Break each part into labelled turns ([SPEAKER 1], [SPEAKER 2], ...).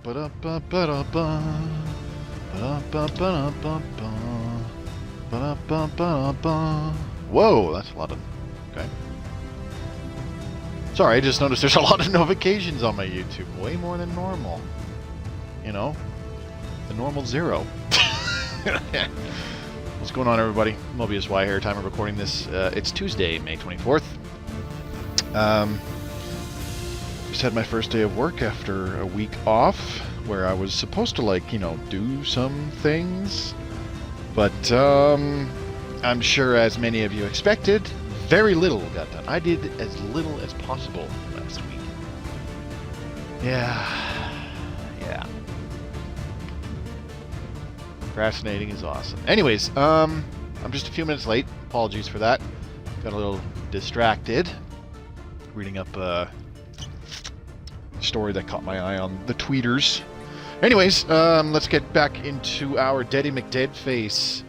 [SPEAKER 1] Whoa, that's a lot of... Okay. Sorry, I just noticed there's a lot of notifications on my YouTube. Way more than normal. You know? The normal 0. What's going on, everybody? Mobius Y here. Time of recording this. It's Tuesday, May 24th. Just had my first day of work after a week off, where I was supposed to, like, you know, do some things. But, I'm sure, as many of you expected, very little got done. I did as little as possible last week. Yeah. Procrastinating is awesome. Anyways, I'm just a few minutes late. Apologies for that. Got a little distracted. Reading up a story that caught my eye on the tweeters. Anyways, let's get back into our Daddy McDeadface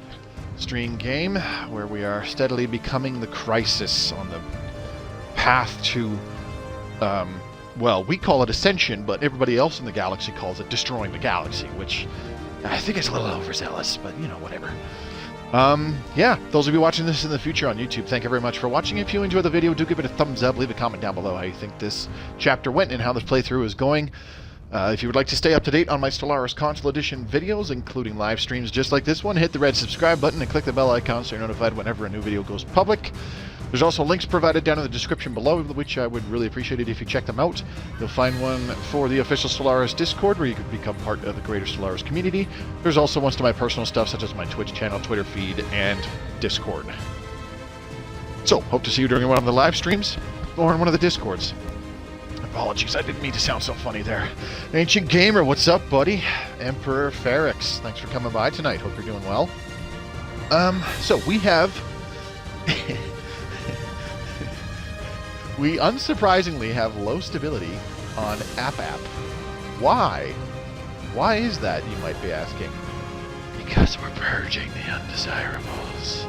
[SPEAKER 1] stream game, where we are steadily becoming the Crisis on the path to, well, we call it Ascension, but everybody else in the galaxy calls it Destroying the Galaxy, which I think is a little overzealous, but, you know, whatever. Yeah, those of you watching this in the future on YouTube, thank you very much for watching. If you enjoyed the video, do give it a thumbs up. Leave a comment down below how you think this chapter went and how this playthrough is going. If you would like to stay up to date on my Stellaris Console Edition videos, including live streams just like this one, hit the red subscribe button and click the bell icon so you're notified whenever a new video goes public. There's also links provided down in the description below, which I would really appreciate it if you check them out. You'll find one for the official Stellaris Discord, where you can become part of the greater Stellaris community. There's also ones to my personal stuff, such as my Twitch channel, Twitter feed, and Discord. So, hope to see you during one of the live streams, or in one of the Discords. Apologies, I didn't mean to sound so funny there. Ancient Gamer, what's up, buddy? Emperor Ferrex, thanks for coming by tonight. Hope you're doing well. So we have... we unsurprisingly have low stability on AppApp. Why? Why is that, you might be asking? Because we're purging the undesirables.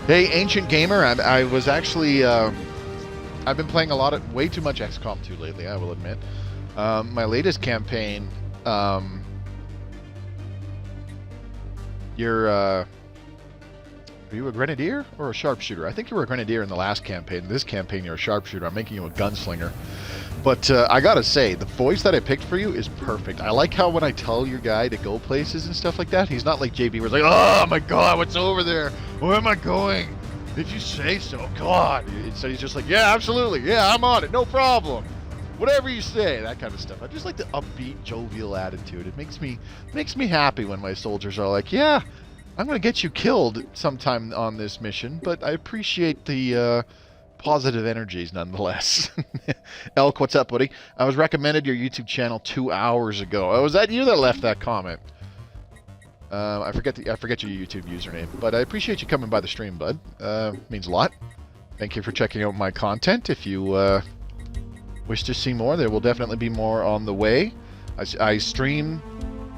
[SPEAKER 1] Hey, Ancient Gamer, I was actually... I've been playing way too much XCOM 2 lately, I will admit. My latest campaign, are you a grenadier or a sharpshooter? I think you were a grenadier in the last campaign. This campaign, you're a sharpshooter. I'm making you a gunslinger. But I gotta say, the voice that I picked for you is perfect. I like how when I tell your guy to go places and stuff like that, he's not like JB, where it's like, oh my god, what's over there? Where am I going? If you say so, God. So he's just like, yeah, absolutely. Yeah, I'm on it. No problem. Whatever you say, that kind of stuff. I just like the upbeat, jovial attitude. It makes me happy when my soldiers are like, yeah, I'm going to get you killed sometime on this mission, but I appreciate the positive energies nonetheless. Elk, what's up, buddy? I was recommended your YouTube channel 2 hours ago. Oh, was that you that left that comment? I forget your YouTube username, but I appreciate you coming by the stream, bud. Means a lot. Thank you for checking out my content. If you wish to see more, there will definitely be more on the way. I stream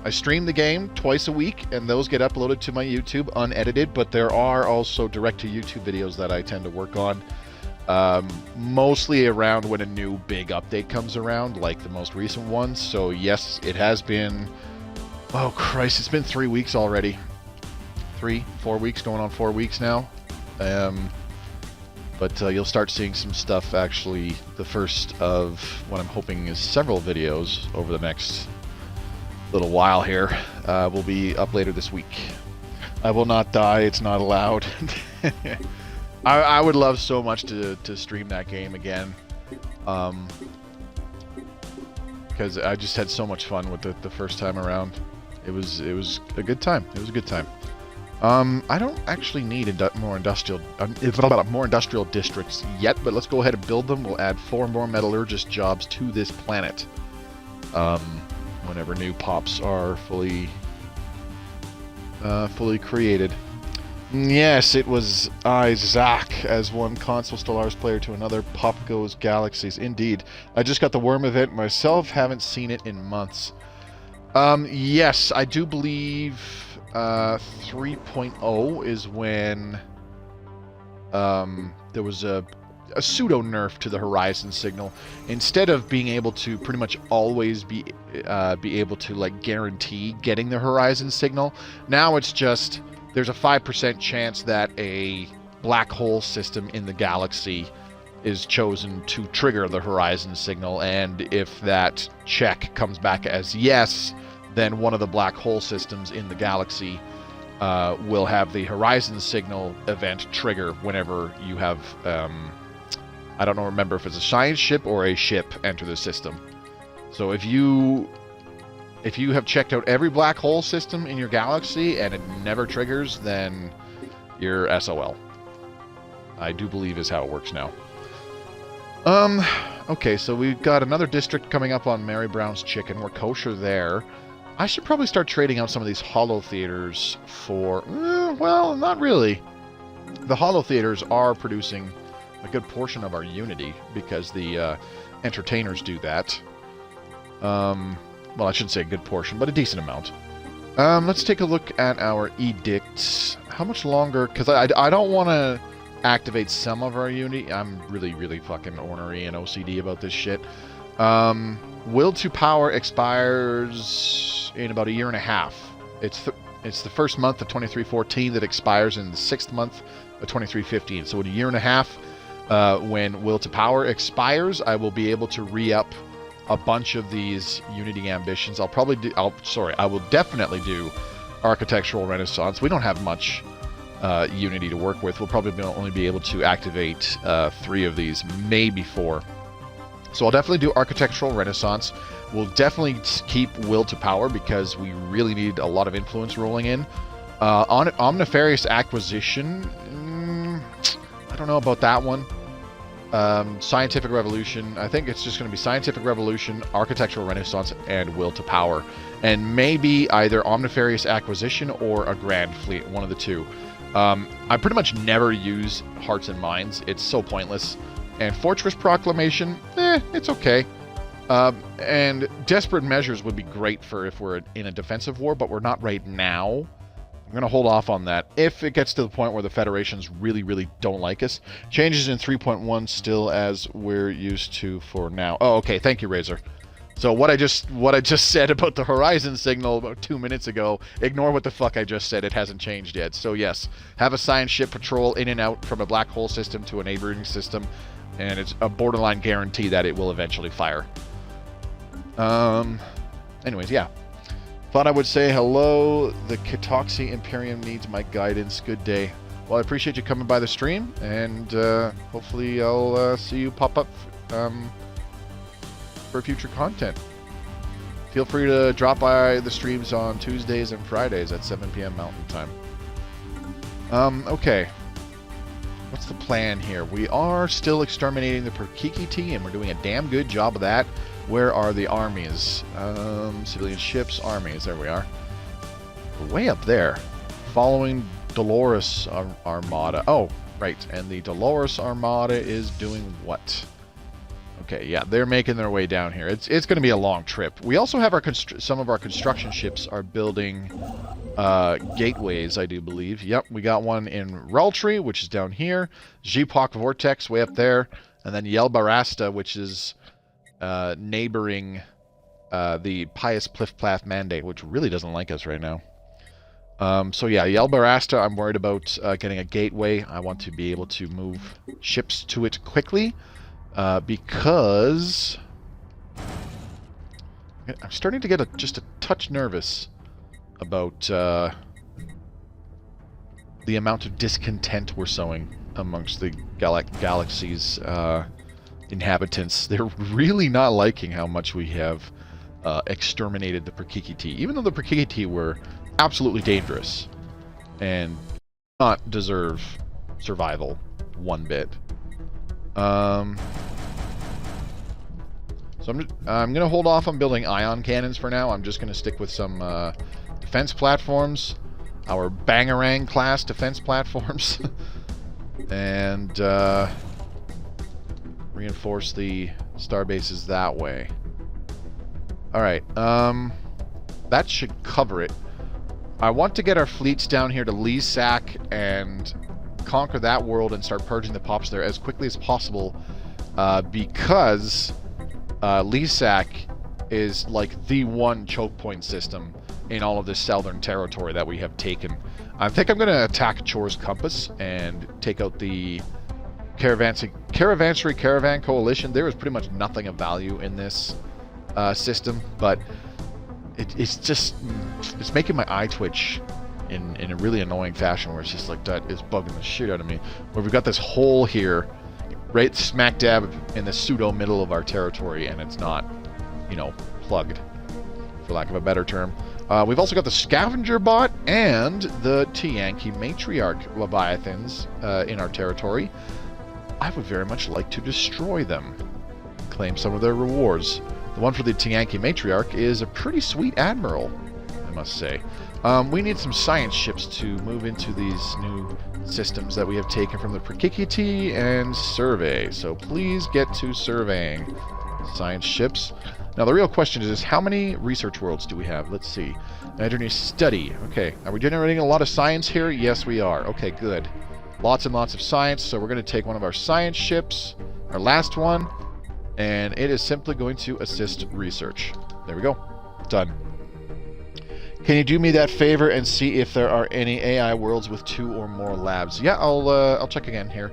[SPEAKER 1] the game twice a week, and those get uploaded to my YouTube unedited, but there are also direct-to-YouTube videos that I tend to work on, mostly around when a new big update comes around, like the most recent one. So yes, it has been... Oh, Christ, it's been 3 weeks already. 4 weeks, going on 4 weeks now. But you'll start seeing some stuff, actually, the first of what I'm hoping is several videos over the next little while here. Will be up later this week. I will not die, it's not allowed. I would love so much to stream that game again. Because I just had so much fun with the first time around. It was a good time. It was a good time. I don't actually need more industrial districts yet, but let's go ahead and build them. We'll add 4 more metallurgist jobs to this planet. Whenever new pops are fully created. Yes, it was Isaac as one console Stellaris player to another. Pop goes galaxies. Indeed. I just got the worm event myself. Haven't seen it in months. Yes, I do believe 3.0 is when there was a a pseudo nerf to the horizon signal. Instead of being able to pretty much always be able to like guarantee getting the horizon signal, now it's just there's a 5% chance that a black hole system in the galaxy is chosen to trigger the horizon signal, and if that check comes back as yes, then one of the black hole systems in the galaxy will have the horizon signal event trigger whenever you have I don't remember if it's a science ship or a ship enter the system. So if you have checked out every black hole system in your galaxy and it never triggers, then you're SOL. I do believe is how it works now. Okay, so we've got another district coming up on Mary Brown's Chicken. We're kosher there. I should probably start trading out some of these holo theaters for... well, not really. The holo theaters are producing a good portion of our Unity because the entertainers do that. Well, I shouldn't say a good portion, but a decent amount. Let's take a look at our edicts. How much longer? Because I don't want to activate some of our Unity. I'm really fucking ornery and OCD about this shit. Will to Power expires in about a year and a half. It's the first month of 2314 that expires in the 6th month of 2315. So in a year and a half, when Will to Power expires, I will be able to re-up a bunch of these Unity ambitions. I will definitely do Architectural Renaissance. We don't have much Unity to work with. We'll probably only be able to activate 3 of these, maybe 4. So I'll definitely do Architectural Renaissance. We'll definitely keep Will to Power because we really need a lot of influence rolling in. Omnifarious Acquisition, I don't know about that one. Scientific Revolution, I think it's just going to be Scientific Revolution, Architectural Renaissance, and Will to Power. And maybe either Omnifarious Acquisition or a Grand Fleet, one of the two. I pretty much never use Hearts and Minds. It's so pointless. And Fortress Proclamation, it's okay. And Desperate Measures would be great for if we're in a defensive war, but we're not right now. I'm going to hold off on that. If it gets to the point where the Federations really don't like us. Changes in 3.1 still as we're used to for now. Oh, okay. Thank you, Razor. So what I just said about the horizon signal about 2 minutes ago, ignore what the fuck I just said. It hasn't changed yet. So yes, have a science ship patrol in and out from a black hole system to a neighboring system, and it's a borderline guarantee that it will eventually fire. Anyways, yeah. Thought I would say hello. The Kitoxi Imperium needs my guidance. Good day. Well, I appreciate you coming by the stream, and hopefully I'll see you pop up for future content. Feel free to drop by the streams on Tuesdays and Fridays at 7 p.m. Mountain Time. Okay. What's the plan here? We are still exterminating the Prikkiki-Ti, and we're doing a damn good job of that. Where are the armies? Civilian ships, armies. There we are. We're way up there. Following Dolores Armada. Oh, right. And the Dolores Armada is doing what? Okay, yeah, they're making their way down here. It's going to be a long trip. We also have some of our construction ships are building gateways, I do believe. Yep, we got one in Rultree, which is down here. Jipok Vortex, way up there. And then Yelbarasta, which is neighboring the Pious Pliff-Plath Mandate, which really doesn't like us right now. So yeah, Yelbarasta, I'm worried about getting a gateway. I want to be able to move ships to it quickly. Because I'm starting to get just a touch nervous about the amount of discontent we're sowing amongst the galaxy's inhabitants. They're really not liking how much we have exterminated the Prikkiki-Ti, even though the Prikkiki-Ti were absolutely dangerous and not deserve survival one bit. So I'm going to hold off on building ion cannons for now. I'm just going to stick with some defense platforms, our Bangarang class defense platforms, and reinforce the star bases that way. Alright, that should cover it. I want to get our fleets down here to Lisak and conquer that world and start purging the pops there as quickly as possible, because Lisak is like the one choke point system in all of this southern territory that we have taken. I think I'm going to attack Chor's Compass and take out the Caravanserai Caravan Coalition. There is pretty much nothing of value in this system, but it's making my eye twitch in a really annoying fashion, where it's just like, that is bugging the shit out of me. Where we've got this hole here, right smack dab in the pseudo middle of our territory, and it's not, you know, plugged, for lack of a better term. We've also got the Scavenger Bot and the Tiyanki Matriarch Leviathans in our territory. I would very much like to destroy them, claim some of their rewards. The one for the Tiyanki Matriarch is a pretty sweet admiral, I must say. We need some science ships to move into these new systems that we have taken from the Prikkiki-Ti and survey. So please get to surveying science ships. Now the real question is how many research worlds do we have? Let's see. Underneath study. Okay, are we generating a lot of science here? Yes, we are. Okay, good. Lots and lots of science. So we're going to take one of our science ships, our last one, and it is simply going to assist research. There we go. Done. Can you do me that favor and see if there are any AI worlds with 2 or more labs? Yeah, I'll check again here.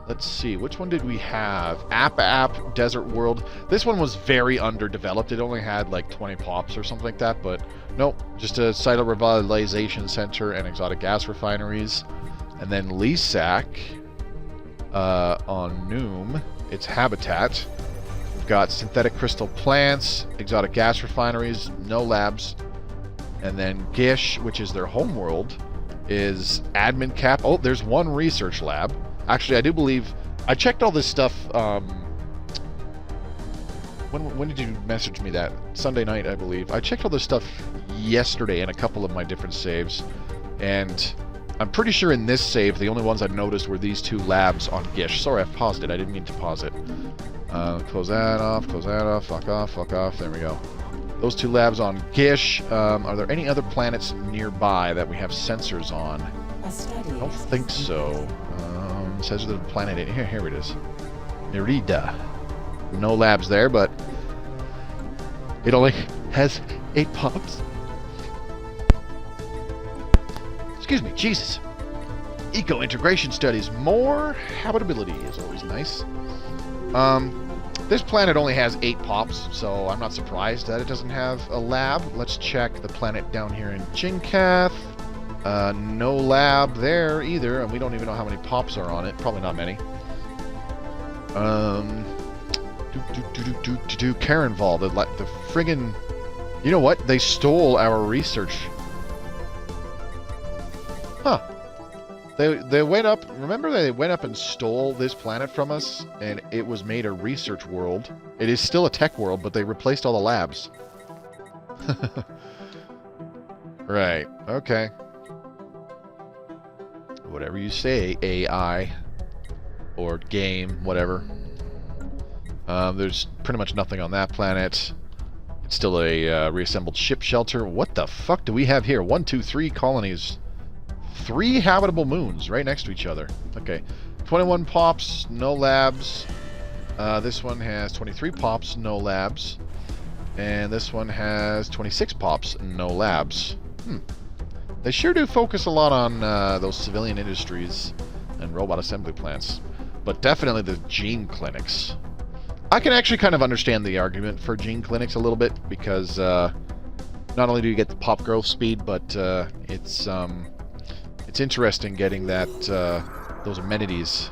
[SPEAKER 1] Let's see, which one did we have? App Desert World. This one was very underdeveloped. It only had like 20 pops or something like that, but nope. Just a site revitalization center and exotic gas refineries. And then Lisak on Noom, its habitat. We've got synthetic crystal plants, exotic gas refineries, no labs. And then Gish, which is their homeworld, is admin cap. Oh, there's one research lab. Actually, I do believe... I checked all this stuff... when did you message me that? Sunday night, I believe. I checked all this stuff yesterday in a couple of my different saves. And I'm pretty sure in this save, the only ones I noticed were these 2 labs on Gish. Sorry, I paused it. I didn't mean to pause it. Close that off, fuck off. There we go. Those 2 labs on Gish. Are there any other planets nearby that we have sensors on? I don't think so. Says the planet. Here it is. Merida. No labs there, but it only has 8 pops. Excuse me, Jesus. Eco-integration studies. More habitability is always nice. This planet only has 8 pops, so I'm not surprised that it doesn't have a lab. Let's check the planet down here in Jinkath. No lab there either, and we don't even know how many pops are on it. Probably not many. Karenval, the friggin... You know what? They stole our research. Huh. They went up... Remember they went up and stole this planet from us? And it was made a research world. It is still a tech world, but they replaced all the labs. Right. Okay. Whatever you say, AI. Or game, whatever. There's pretty much nothing on that planet. It's still a reassembled ship shelter. What the fuck do we have here? 1, 2, 3 colonies. 3 habitable moons right next to each other. Okay. 21 pops, no labs. This one has 23 pops, no labs. And this one has 26 pops, no labs. They sure do focus a lot on those civilian industries and robot assembly plants. But definitely the gene clinics. I can actually kind of understand the argument for gene clinics a little bit, because not only do you get the pop growth speed, but it's interesting getting that those amenities.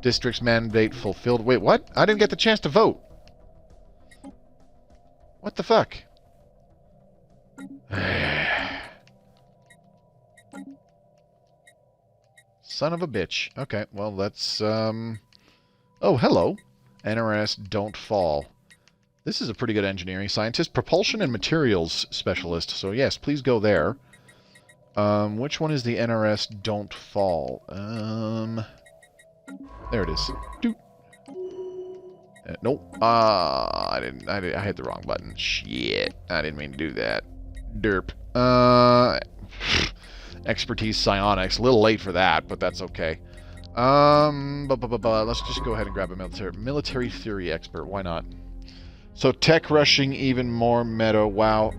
[SPEAKER 1] District's mandate fulfilled. Wait, what? I didn't get the chance to vote. What the fuck? Son of a bitch. Okay, well, let's... Oh, hello. NRS Don't Fall. This is a pretty good engineering scientist. Propulsion and materials specialist. So, yes, please go there. Which one is the NRS Don't Fall? There it is. Doot. Nope. I hit the wrong button. Shit. I didn't mean to do that. Derp. expertise psionics. A little late for that, but that's okay. Let's just go ahead and grab a military theory expert. Why not? So tech rushing even more meta. Wow.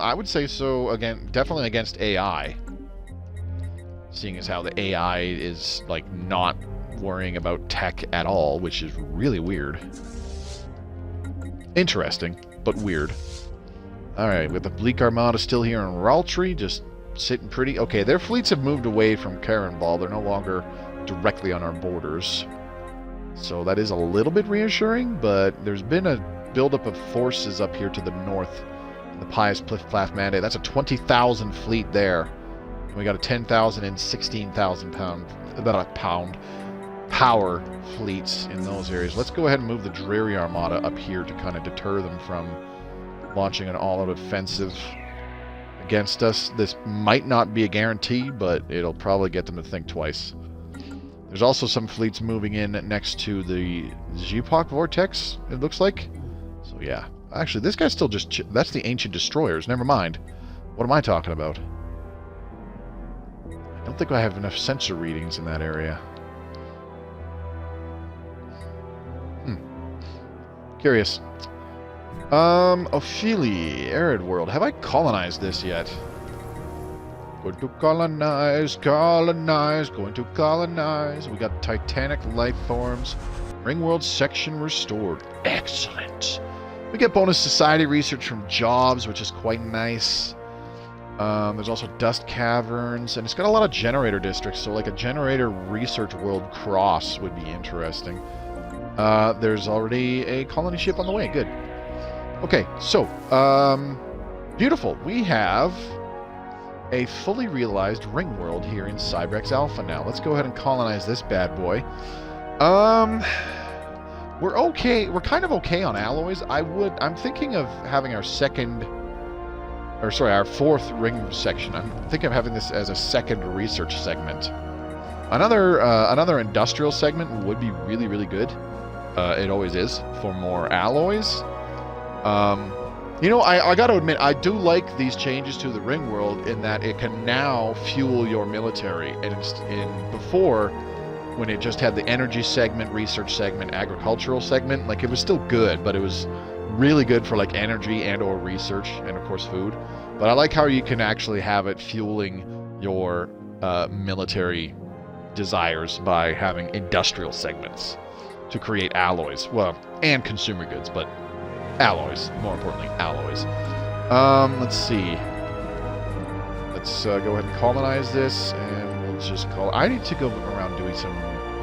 [SPEAKER 1] I would say so. Again, definitely against AI. Seeing as how the AI is like not worrying about tech at all, which is really weird. Interesting, but weird. Alright, with the Bleak Armada still here in Raltree, just sitting pretty. Okay, their fleets have moved away from Karenball. They're no longer directly on our borders. So that is a little bit reassuring, but there's been a buildup of forces up here to the north. The Pious Pliff-Plaff Mandate. That's a 20,000 fleet there. And we got a 10,000 and 16,000 pound power fleets in those areas. Let's go ahead and move the Dreary Armada up here to kind of deter them from launching an all-out offensive against us. This might not be a guarantee, but it'll probably get them to think twice. There's also some fleets moving in next to the Zipok Vortex, it looks like. So yeah. Actually, this guy's still just... That's the Ancient Destroyers. Never mind. What am I talking about? I don't think I have enough sensor readings in that area. Curious. Ophelia, Arid World. Have I colonized this yet? Going to colonize, going to colonize. We got Titanic life forms. Ringworld section restored. Excellent. We get bonus society research from jobs, which is quite nice. There's also dust caverns, and it's got a lot of generator districts, so like a generator research world cross would be interesting. There's already a colony ship on the way. Good. Okay, so, beautiful. We have a fully realized ring world here in Cybrex Alpha now. Let's go ahead and colonize this bad boy. We're okay. We're kind of okay on alloys. I'm thinking of having our our fourth ring section. I'm thinking of having this as a second research segment. Another industrial segment would be really, really good. It always is for more alloys. You know, I got to admit, I do like these changes to the ring world in that it can now fuel your military. And before, when it just had the energy segment, research segment, agricultural segment, like it was still good, but it was really good for like energy and or research and of course food. But I like how you can actually have it fueling your military desires by having industrial segments to create alloys. Well, and consumer goods, but alloys, more importantly, alloys. Let's see. Let's go ahead and colonize this, and we'll just call... I need to go around doing some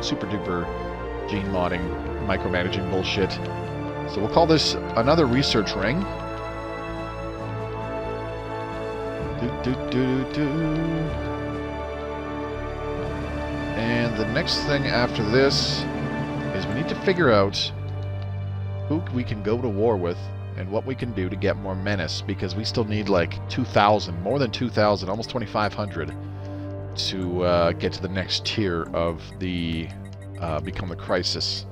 [SPEAKER 1] super duper gene modding, micromanaging bullshit. So we'll call this another research ring. And the next thing after this is we need to figure out who we can go to war with and what we can do to get more Menace, because we still need like 2,000, more than 2,000, almost 2,500 to get to the next tier of the Become the Crisis.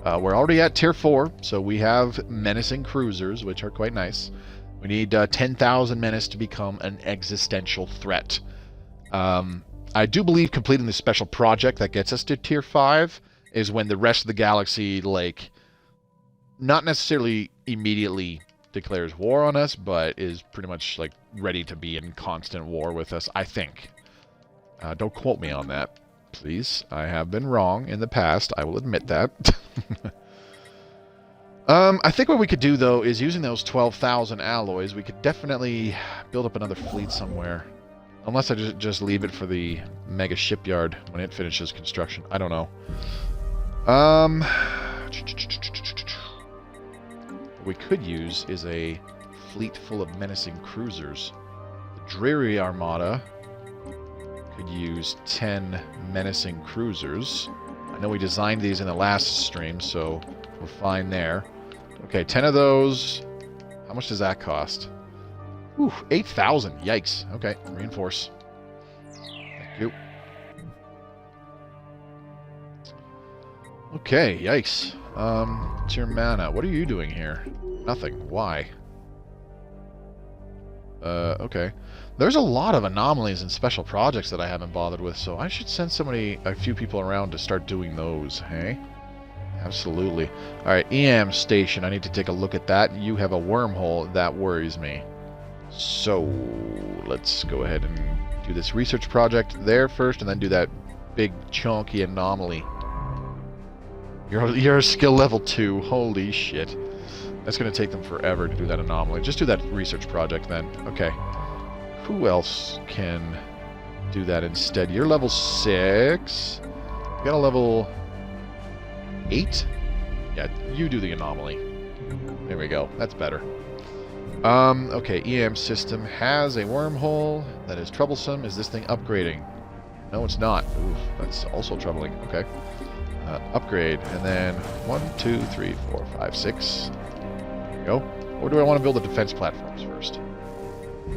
[SPEAKER 1] We're already at tier 4, so we have menacing cruisers, which are quite nice. We need 10,000 Menace to become an existential threat. I do believe completing the special project that gets us to tier 5 is when the rest of the galaxy, like, not necessarily immediately declares war on us, but is pretty much, like, ready to be in constant war with us, I think. Don't quote me on that, please. I have been wrong in the past. I will admit that. I think what we could do, though, is using those 12,000 alloys, we could definitely build up another fleet somewhere. Unless I just leave it for the mega shipyard when it finishes construction. I don't know. What we could use is a fleet full of menacing cruisers. The Dreary Armada could use 10 menacing cruisers. I know we designed these in the last stream, so we're fine there. Okay, 10 of those. How much does that cost? Ooh, 8,000. Yikes. Okay, reinforce. Thank you. Okay, yikes. It's your mana. What are you doing here? Nothing. Why? Okay. There's a lot of anomalies and special projects that I haven't bothered with, so I should send a few people around to start doing those, hey? Absolutely. Alright, EM station. I need to take a look at that. You have a wormhole. That worries me. So, let's go ahead and do this research project there first, and then do that big, chunky anomaly. You're skill level 2. Holy shit. That's going to take them forever to do that anomaly. Just do that research project then. Okay. Who else can do that instead? You're level 6. You got a level 8? Yeah, you do the anomaly. There we go. That's better. Okay, EM system has a wormhole. That is troublesome. Is this thing upgrading? No, it's not. Oof, that's also troubling. Okay. Upgrade. And then 1, 2, 3, 4, 5, 6. There we go. Or do I want to build the defense platforms first?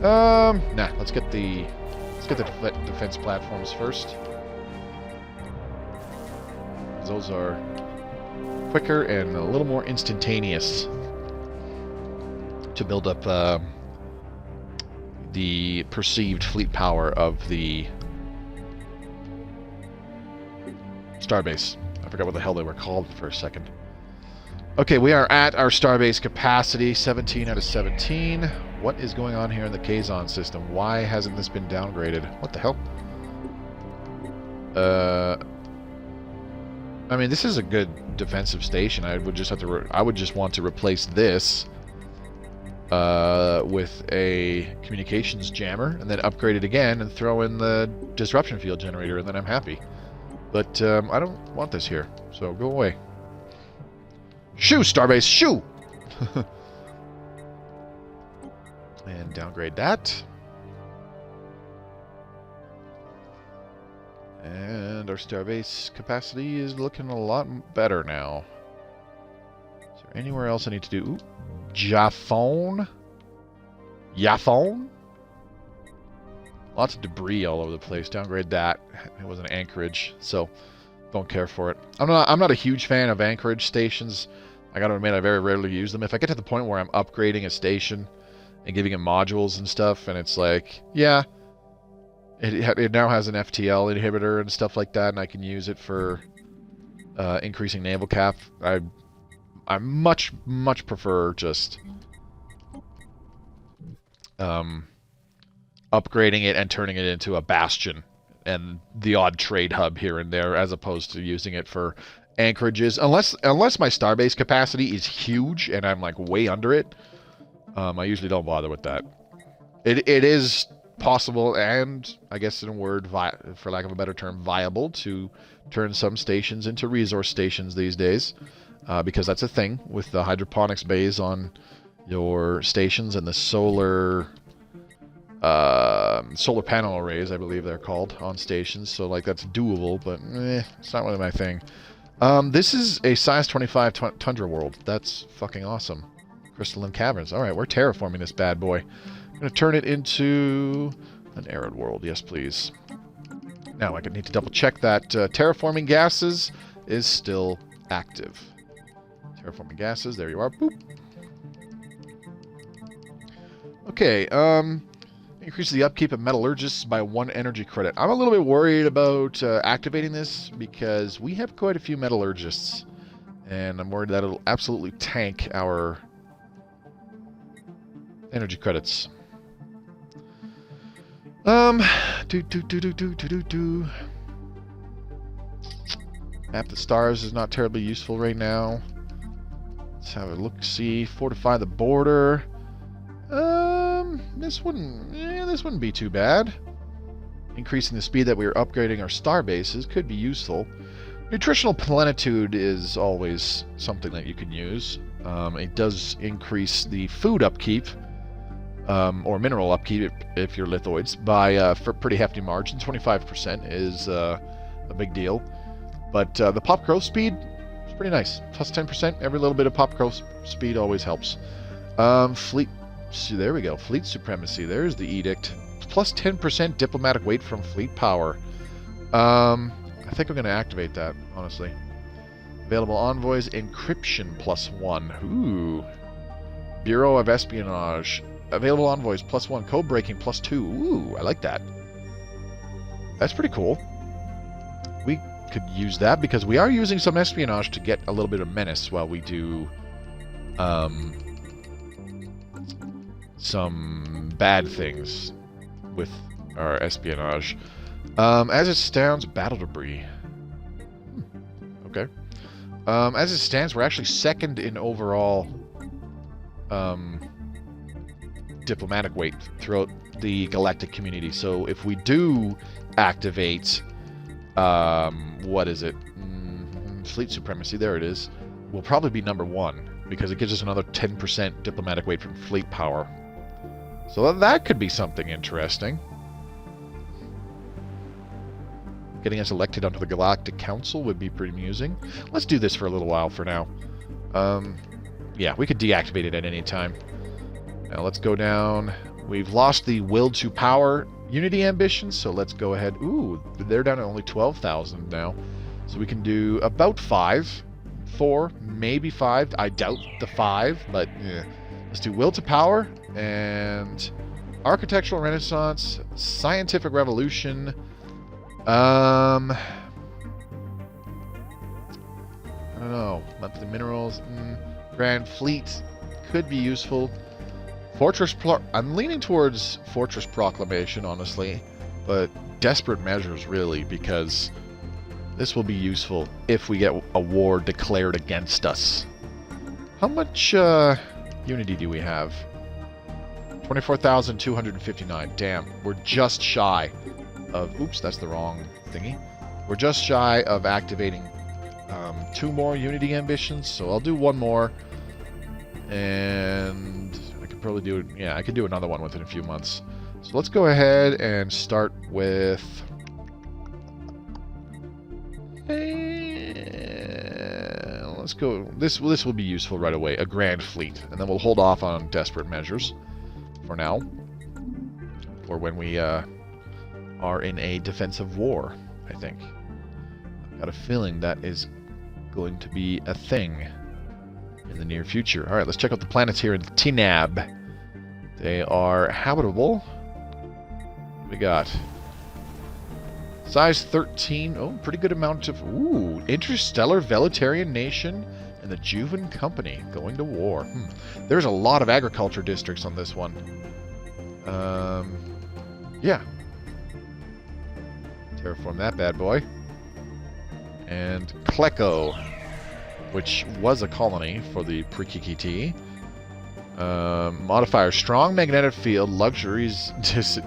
[SPEAKER 1] Nah, let's get the defense platforms first. Those are quicker and a little more instantaneous to build up the perceived fleet power of the starbase. I forgot what the hell they were called for a second. Okay, we are at our starbase capacity, 17 out of 17. What is going on here in the Kazon system? Why hasn't this been downgraded? What the hell? I mean, this is a good defensive station. I would just have to. I would just want to replace this with a communications jammer, and then upgrade it again, and throw in the disruption field generator, and then I'm happy. But I don't want this here, so go away. Shoo, starbase, shoo! And downgrade that. And our starbase capacity is looking a lot better now. Is there anywhere else I need to do? Ooh, Japhone? Yaphone? Lots of debris all over the place. Downgrade that. It was an anchorage, so don't care for it. I'm not a huge fan of anchorage stations. I gotta admit, I very rarely use them. If I get to the point where I'm upgrading a station and giving it modules and stuff, and it's like, yeah, it now has an FTL inhibitor and stuff like that, and I can use it for increasing naval cap. I much prefer just upgrading it and turning it into a bastion and the odd trade hub here and there, as opposed to using it for anchorages. Unless my starbase capacity is huge and I'm like way under it, I usually don't bother with that. It is possible, and I guess in a word, for lack of a better term, viable to turn some stations into resource stations these days, because that's a thing with the hydroponics bays on your stations and the solar panel arrays, I believe they're called, on stations. So like that's doable, but it's not really my thing. This is a size 25 tundra world. That's fucking awesome. Crystalline caverns. All right, we're terraforming this bad boy. I'm going to turn it into an arid world. Yes, please. Now, I need to double check that terraforming gases is still active. Terraforming gases, there you are. Boop. Okay, increase the upkeep of metallurgists by 1 energy credit. I'm a little bit worried about activating this because we have quite a few metallurgists, and I'm worried that it'll absolutely tank our energy credits. Map the stars is not terribly useful right now. Let's have a look-see. Fortify the border. This wouldn't be too bad. Increasing the speed that we are upgrading our star bases could be useful. Nutritional plenitude is always something that you can use. It does increase the food upkeep, or mineral upkeep if you're lithoids, by for pretty hefty margin. 25% is a big deal. But the pop growth speed is pretty nice. Plus 10%. Every little bit of pop growth speed always helps. Fleet. So there we go. Fleet supremacy. There's the edict. Plus 10% diplomatic weight from fleet power. I think I'm going to activate that, honestly. Available envoys. Encryption +1. Ooh. Bureau of Espionage. Available envoys +1. Code breaking +2. Ooh, I like that. That's pretty cool. We could use that because we are using some espionage to get a little bit of menace while we do some bad things with our espionage. As it stands, battle debris. Okay. As it stands, we're actually second in overall diplomatic weight throughout the galactic community. So if we do activate, what is it? Fleet supremacy, there it is. We'll probably be #1 because it gives us another 10% diplomatic weight from fleet power. So that could be something interesting. Getting us elected onto the Galactic Council would be pretty amusing. Let's do this for a little while for now. Yeah, we could deactivate it at any time. Now let's go down. We've lost the will to power unity ambitions, so let's go ahead. Ooh, they're down to only 12,000 now. So we can do about 5, 4, maybe 5. I doubt the 5, but yeah. Let's do will to power and architectural renaissance, scientific revolution. I don't know. Monthly minerals, grand fleet could be useful. I'm leaning towards Fortress Proclamation, honestly, but desperate measures, really, because this will be useful if we get a war declared against us. How much unity do we have? 24,259. Damn, we're just shy of... Oops, that's the wrong thingy. We're just shy of activating 2 more unity ambitions, so I'll do 1 more, and I could probably do... Yeah, I could do another one within a few months. So let's go ahead and start with... let's go... This will be useful right away. A grand fleet, and then we'll hold off on desperate measures for now, or when we are in a defensive war, I think. I've got a feeling that is going to be a thing in the near future. Alright, let's check out the planets here in Tinab. They are habitable. What we got? Size 13. Oh, pretty good amount of... Ooh, interstellar Veletarian nation and the Juven Company going to war. There's a lot of agriculture districts on this one. Yeah. Terraform that bad boy. And Kleko, which was a colony for the Prikkiki-Ti. Modifier, strong magnetic field, luxuries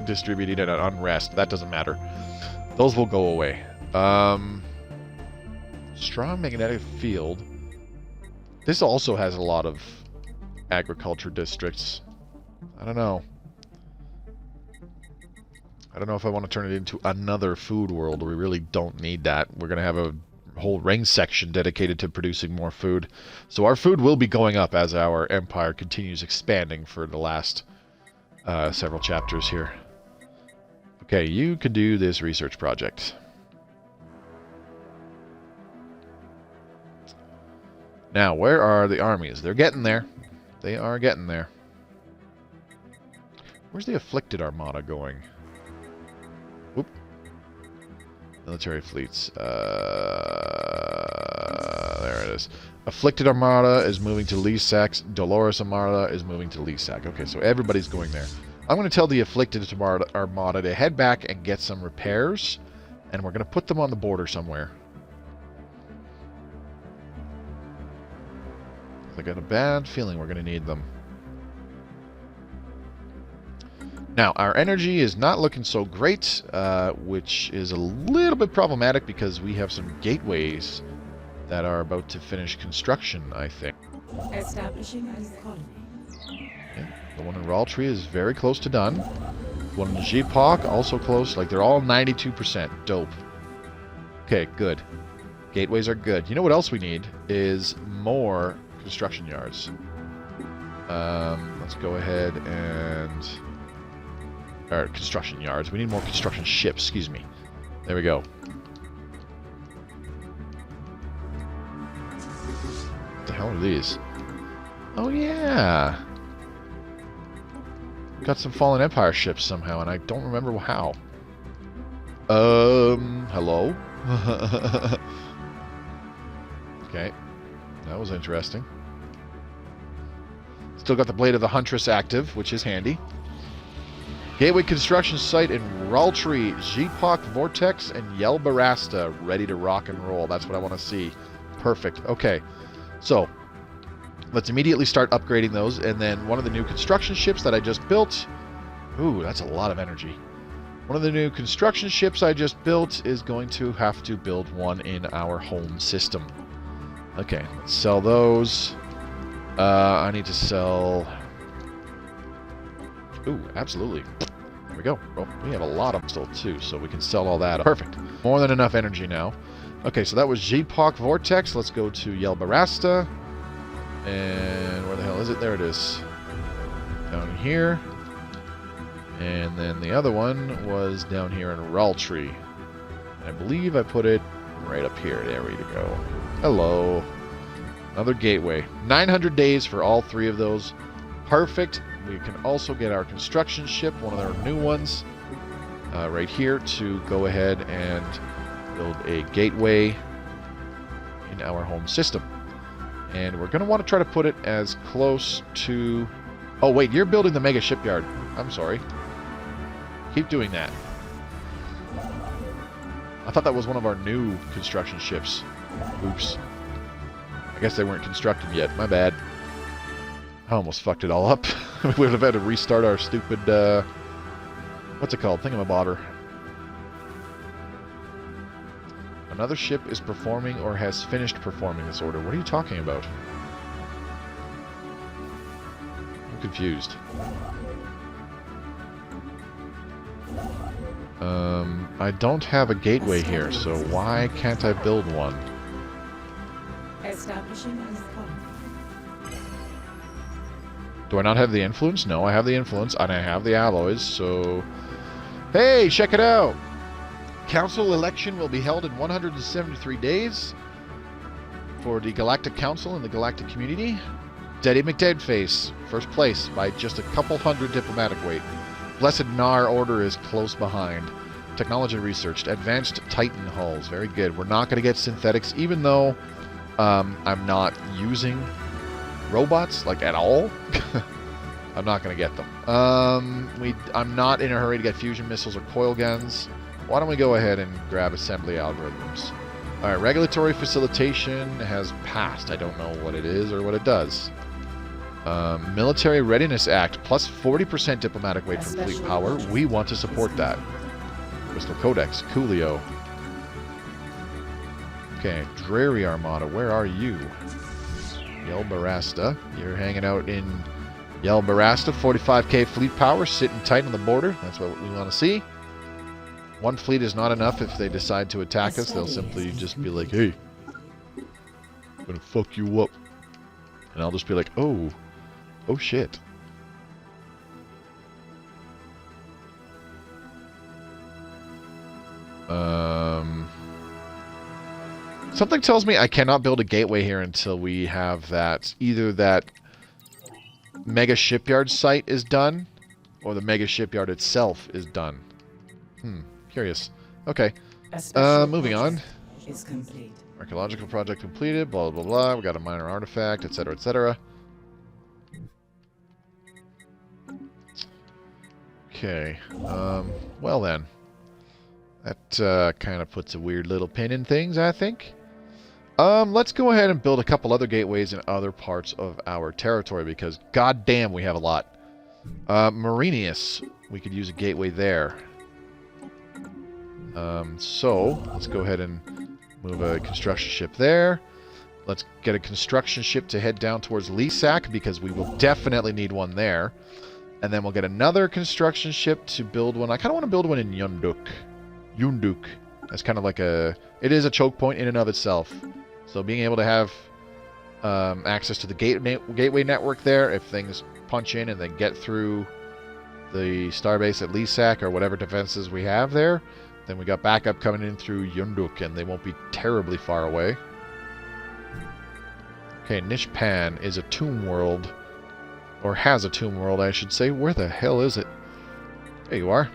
[SPEAKER 1] distributed and unrest. That doesn't matter. Those will go away. Strong magnetic field. This also has a lot of agriculture districts. I don't know. I don't know if I want to turn it into another food world. We really don't need that. We're going to have a whole ring section dedicated to producing more food. So our food will be going up as our empire continues expanding for the last several chapters here. Okay, you can do this research project. Now, where are the armies? They're getting there. They are getting there. Where's the Afflicted Armada going? Whoop. Military fleets. There it is. Afflicted Armada is moving to Lisac. Dolores Armada is moving to Lisac. Okay, so everybody's going there. I'm going to tell the Afflicted Armada to head back and get some repairs, and we're going to put them on the border somewhere. I got a bad feeling we're going to need them. Now, our energy is not looking so great, which is a little bit problematic because we have some gateways that are about to finish construction, I think.
[SPEAKER 2] Establishing a new colony.
[SPEAKER 1] Yeah, the one in Raltree is very close to done. One in Jipoc, also close. Like, they're all 92%. Dope. Okay, good. Gateways are good. You know what else we need is more construction yards. Let's go ahead and... Or construction yards. We need more construction ships, excuse me. There we go. What the hell are these? Oh, yeah. Got some Fallen Empire ships somehow, and I don't remember how. Hello? Okay. That was interesting. Still got the Blade of the Huntress active, which is handy. Gateway construction site in Raltree, Jeepok, Vortex, and Yelbarasta ready to rock and roll. That's what I want to see. Perfect. Okay. So, let's immediately start upgrading those, and then one of the new construction ships that I just built... Ooh, that's a lot of energy. One of the new construction ships I just built is going to have to build one in our home system. Okay, let's sell those. I need to sell... Ooh, absolutely. There we go. Well, we have a lot of them still, too, so we can sell all that. Perfect. More than enough energy now. Okay, so that was Jeepok Vortex. Let's go to Yelbarasta. And where the hell is it? There it is. Down here. And then the other one was down here in Raltree. I believe I put it right up here. There we go. Hello. Another gateway. 900 days for all three of those. Perfect. We can also get our construction ship, one of our new ones, right here to go ahead and build a gateway in our home system. And we're going to want to try to put it as close to... Oh, wait, you're building the mega shipyard. I'm sorry. Keep doing that. I thought that was one of our new construction ships. Oops. I guess they weren't constructed yet. My bad. I almost fucked it all up. We would have had to restart our stupid, what's it called? Thingamabobber. Another ship is performing or has finished performing this order. What are you talking about? I'm confused. I don't have a gateway here, so why can't I build one?
[SPEAKER 2] Establishing as colony.
[SPEAKER 1] Do I not have the influence? No, I have the influence, and I have the alloys, so... Hey, check it out! Council election will be held in 173 days for the Galactic Council and the Galactic Community. Daddy McDeadface, first place by just a couple hundred diplomatic weight. Blessed Nar Order is close behind. Technology researched. Advanced Titan hulls. Very good. We're not going to get synthetics, even though I'm not using robots, like, at all. I'm not going to get them. I'm not in a hurry to get fusion missiles or coil guns. Why don't we go ahead and grab assembly algorithms? Alright, regulatory facilitation has passed. I don't know what it is or what it does. Military Readiness Act, plus 40% diplomatic weight from fleet power. We want to support that. Crystal Codex, Coolio. Okay, Dreary Armada, where are you? Yelbarasta. You're hanging out in Yelbarasta. 45k fleet power, sitting tight on the border. That's what we want to see. One fleet is not enough. If they decide to attack us, they'll simply just be like, hey, I'm gonna fuck you up. And I'll just be like, oh shit. Something tells me I cannot build a gateway here until we have that, either that mega shipyard site is done, or the mega shipyard itself is done. Curious. Okay. Moving on.
[SPEAKER 2] Is complete.
[SPEAKER 1] Archaeological project completed, blah, blah, blah. We got a minor artifact, etc., etc. Okay. Well then. That kind of puts a weird little pin in things, I think. Let's go ahead and build a couple other gateways in other parts of our territory, because goddamn we have a lot. Marinius. We could use a gateway there. So, let's go ahead and move a construction ship there. Let's get a construction ship to head down towards Lisak, because we will definitely need one there. And then we'll get another construction ship to build one. I kind of want to build one in Yunduk. That's kind of like a... It is a choke point in and of itself. So being able to have access to the gateway network there, if things punch in and then get through the starbase at Lisak or whatever defenses we have there, then we got backup coming in through Yunduk, and they won't be terribly far away. Okay, Nishpan is a tomb world. Or has a tomb world, I should say. Where the hell is it? There you are.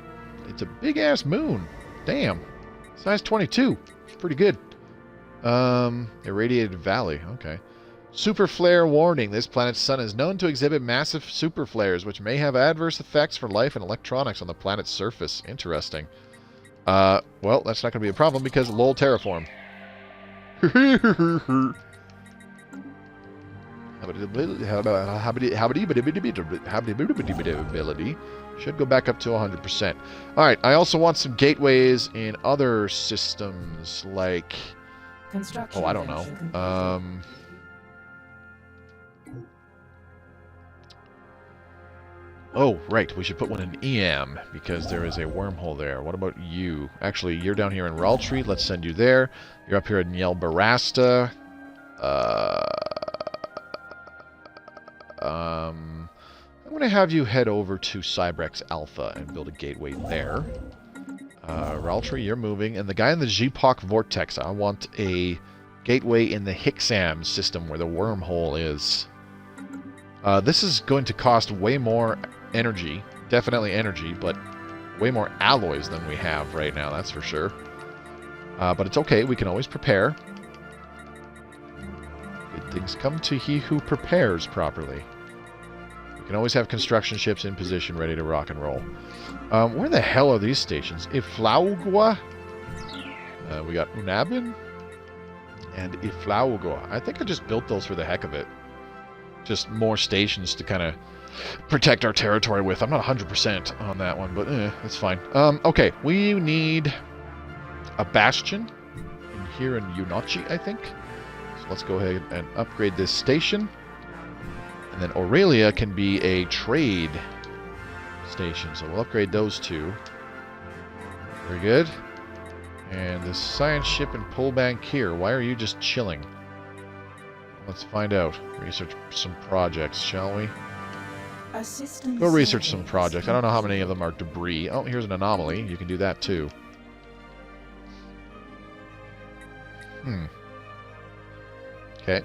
[SPEAKER 1] It's a big-ass moon. Damn. Size 22. It's pretty good. Irradiated Valley. Okay. Super flare warning. This planet's sun is known to exhibit massive super flares, which may have adverse effects for life and electronics on the planet's surface. Interesting. Well, that's not going to be a problem because lol terraform. Habitability should go back up to 100%. Alright, I also want some gateways in other systems, like... Oh, I don't know. Oh, right, we should put one in EM, because there is a wormhole there. What about you? Actually, you're down here in Raltree. Let's send you there. You're up here in Yelbarasta. I'm going to have you head over to Cybrex Alpha and build a gateway there. Raltree, you're moving. And the guy in the Zipok Vortex, I want a gateway in the Hixam system where the wormhole is. This is going to cost way more energy. Definitely energy, but way more alloys than we have right now, that's for sure. But it's okay, we can always prepare. Good things come to he who prepares properly. We can always have construction ships in position ready to rock and roll. Where the hell are these stations? Iflaugua? We got Unabin and Iflaugua. I think I just built those for the heck of it. Just more stations to kind of protect our territory with. I'm not 100% on that one, but it's fine. Okay, we need a bastion in here in Unochi, I think. So let's go ahead and upgrade this station. And then Aurelia can be a trade station, so we'll upgrade those two. Very good. And the science ship and pull bank here. Why are you just chilling? Let's find out. Research some projects, shall we? Go research some projects. I don't know how many of them are debris. Oh, here's an anomaly. You can do that too. Okay.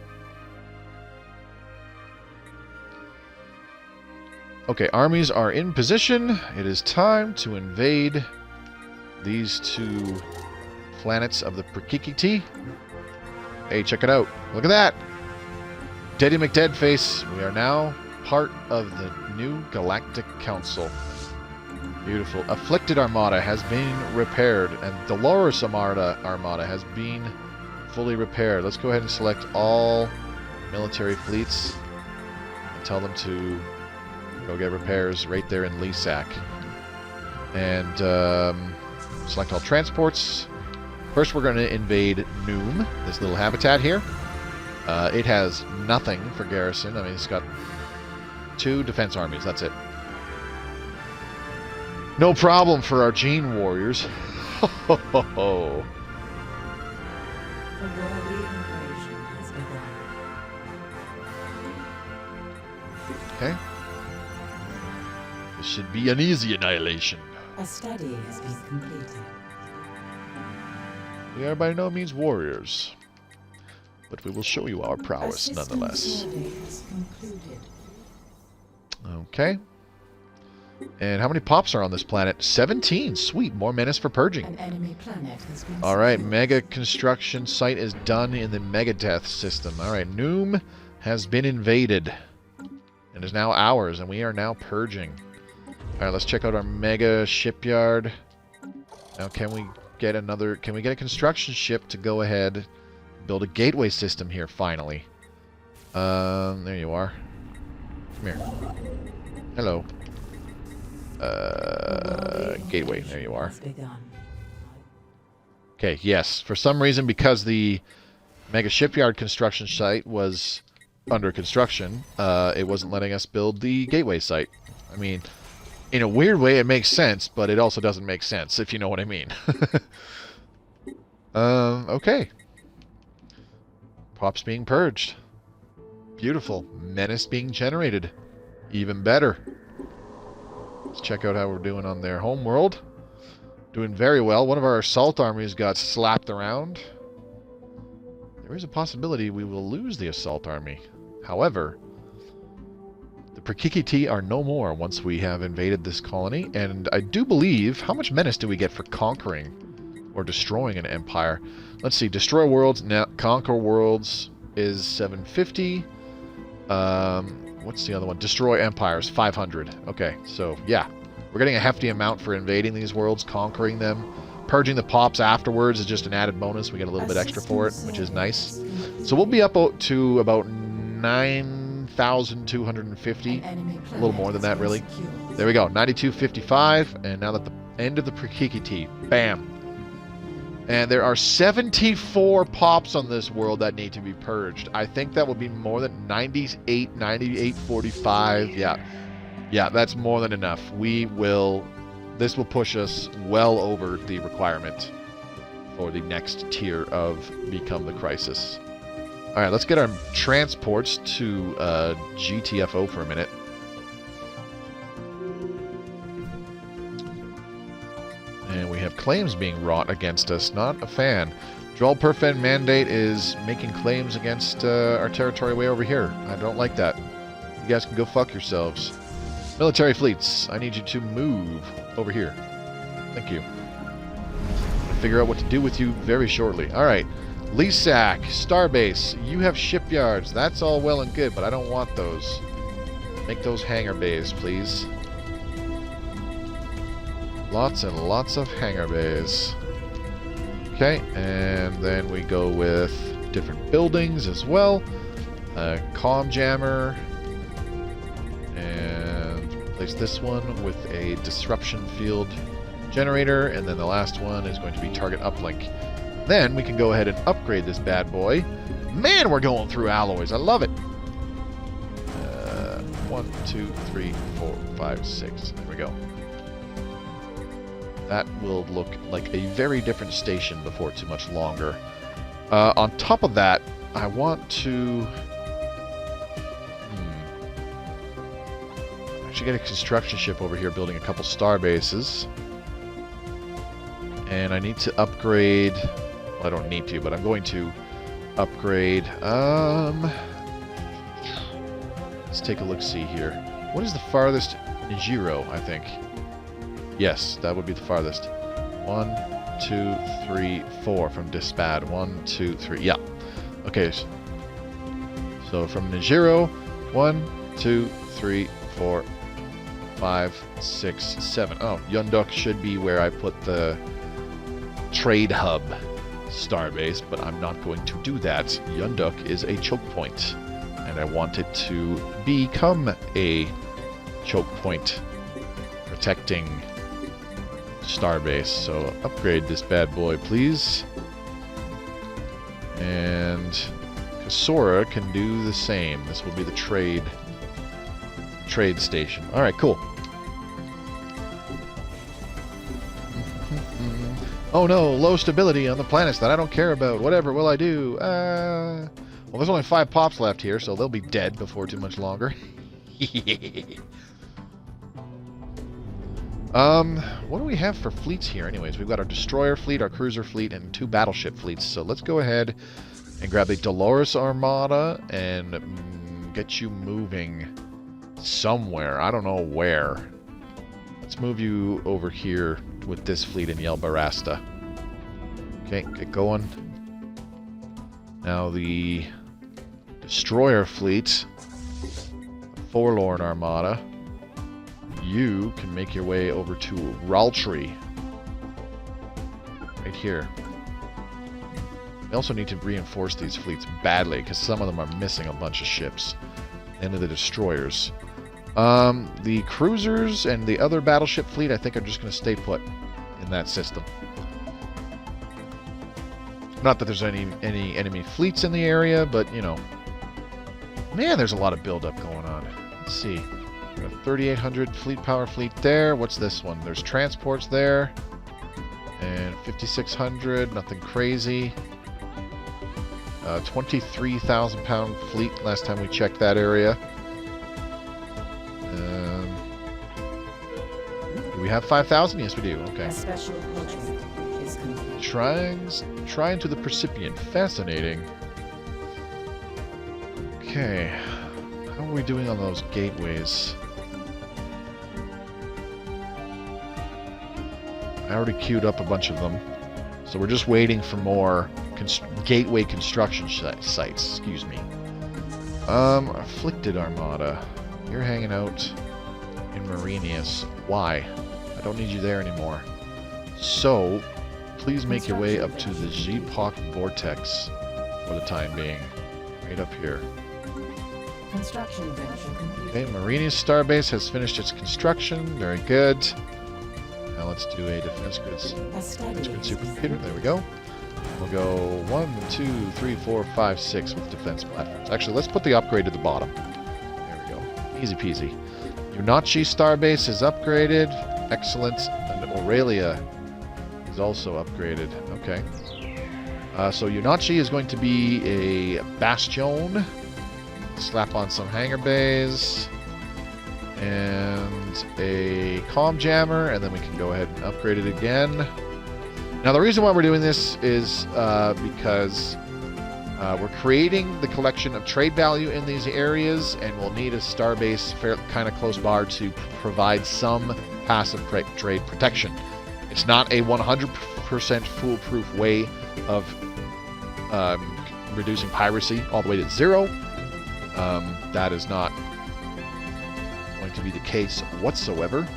[SPEAKER 1] Okay, armies are in position. It is time to invade these two planets of the Prikkiki-Ti. Hey, check it out. Look at that! Daddy McDeadface, we are now part of the new Galactic Council. Beautiful. Afflicted Armada has been repaired, and Dolores Armada has been fully repaired. Let's go ahead and select all military fleets and tell them to go get repairs right there in Lisak. And select all transports. First we're going to invade Noom, this little habitat here. It has nothing for garrison. I mean, it's got 2 defense armies. That's it. No problem for our Gene Warriors. Ho, ho, ho, ho. Okay. This should be an easy annihilation.
[SPEAKER 2] A study has been completed.
[SPEAKER 1] We are by no means warriors, but we will show you our prowess nonetheless. Okay. And how many pops are on this planet? 17. Sweet. More Menace for purging.
[SPEAKER 2] An enemy planet has been
[SPEAKER 1] Alright, mega construction site is done in the Megadeth system. Alright, Noom has been invaded. And is now ours, and we are now purging. Alright, let's check out our mega shipyard. Now can we get a construction ship to go ahead and build a gateway system here finally? There you are. Come here. Hello. Gateway, there you are. Okay, yes. For some reason, because the mega shipyard construction site was under construction, it wasn't letting us build the gateway site. I mean, in a weird way, it makes sense, but it also doesn't make sense, if you know what I mean. Okay. Pops being purged. Beautiful. Menace being generated. Even better. Let's check out how we're doing on their home world. Doing very well. One of our assault armies got slapped around. There is a possibility we will lose the assault army. However, the Prikkiki-Ti are no more once we have invaded this colony, and I do believe... How much menace do we get for conquering or destroying an empire? Let's see, destroy worlds, now conquer worlds is 750. What's the other one? Destroy empires, 500. Okay, so yeah. We're getting a hefty amount for invading these worlds, conquering them. Purging the pops afterwards is just an added bonus. We get a little bit extra for it, which is nice. So we'll be up to about 9,250. A little more than that, really. There we go, 9255. And now that the end of the Prikkiki-Ti. Bam. And there are 74 pops on this world that need to be purged. I think that will be more than 98, 9845. Yeah. Yeah, that's more than enough. This will push us well over the requirement for the next tier of Become the Crisis. Alright, let's get our transports to GTFO for a minute. And we have claims being wrought against us. Not a fan. Droll Perfed Mandate is making claims against our territory way over here. I don't like that. You guys can go fuck yourselves. Military fleets, I need you to move over here. Thank you. I'll figure out what to do with you very shortly. Alright. Lisak, Starbase, you have shipyards. That's all well and good, but I don't want those. Make those hangar bays, please. Lots and lots of hangar bays. Okay, and then we go with different buildings as well. Comm jammer. And replace this one with a disruption field generator. And then the last one is going to be target uplink. Then we can go ahead and upgrade this bad boy. Man, we're going through alloys. I love it. 1, 2, 3, 4, 5, 6. There we go. That will look like a very different station before too much longer. On top of that, I want to... actually get a construction ship over here building a couple star bases. And I need to upgrade... Well, I don't need to, but I'm going to upgrade... Let's take a look-see here. What is the farthest? Nijiro, I think. Yes, that would be the farthest. 1, 2, 3, 4 from Dispad. 1, 2, 3. Yeah. Okay. So from Nijiro, 1, 2, 3, 4, 5, 6, 7. Oh, Yundok should be where I put the trade hub starbase, but I'm not going to do that. Yundok is a choke point, and I want it to become a choke point protecting starbase. So upgrade this bad boy, please. And Kasora can do the same. This will be the trade station. Alright, cool. Oh no, low stability on the planets that I don't care about. Whatever will I do? Well, there's only 5 pops left here, so they'll be dead before too much longer. What do we have for fleets here anyways? We've got our destroyer fleet, our cruiser fleet, and 2 battleship fleets. So let's go ahead and grab the Dolores Armada and get you moving somewhere. I don't know where. Let's move you over here with this fleet in Yelbarasta. Okay, get going. Now the destroyer fleet, Forlorn Armada. You can make your way over to Raltree. Right here. We also need to reinforce these fleets badly, because some of them are missing a bunch of ships. And the destroyers. The cruisers and the other battleship fleet, I think, are just going to stay put in that system. Not that there's any enemy fleets in the area, but, you know. Man, there's a lot of buildup going on. Let's see. 3,800 fleet power fleet there. What's this one? There's transports there. And 5,600. Nothing crazy. 23,000 pound fleet last time we checked that area. Do we have 5,000? Yes, we do. Okay.
[SPEAKER 2] A special project is complete.
[SPEAKER 1] Shrine to the Percipient. Fascinating. Okay. How are we doing on those gateways? I already queued up a bunch of them. So we're just waiting for more gateway construction sites. Excuse me. Afflicted Armada. You're hanging out in Menace. Why? I don't need you there anymore. So, please make your way up to the G-Pock Vortex for the time being. Right up here.
[SPEAKER 2] Construction venture completed.
[SPEAKER 1] Okay, Menace Starbase has finished its construction. Very good. Now let's do a defense goods supercomputer. There we go. We'll go 1, 2, 3, 4, 5, 6 with defense platforms. Actually, let's put the upgrade at the bottom. There we go. Easy peasy. Unachi Starbase is upgraded. Excellent. And Aurelia is also upgraded. Okay. So Unachi is going to be a bastion. Slap on some hangar bays. And a comm jammer, and then we can go ahead and upgrade it again. Now, the reason why we're doing this is because we're creating the collection of trade value in these areas, and we'll need a starbase kind of close by to provide some passive trade protection. It's not a 100% foolproof way of reducing piracy all the way to 0. That is not going to be the case whatsoever.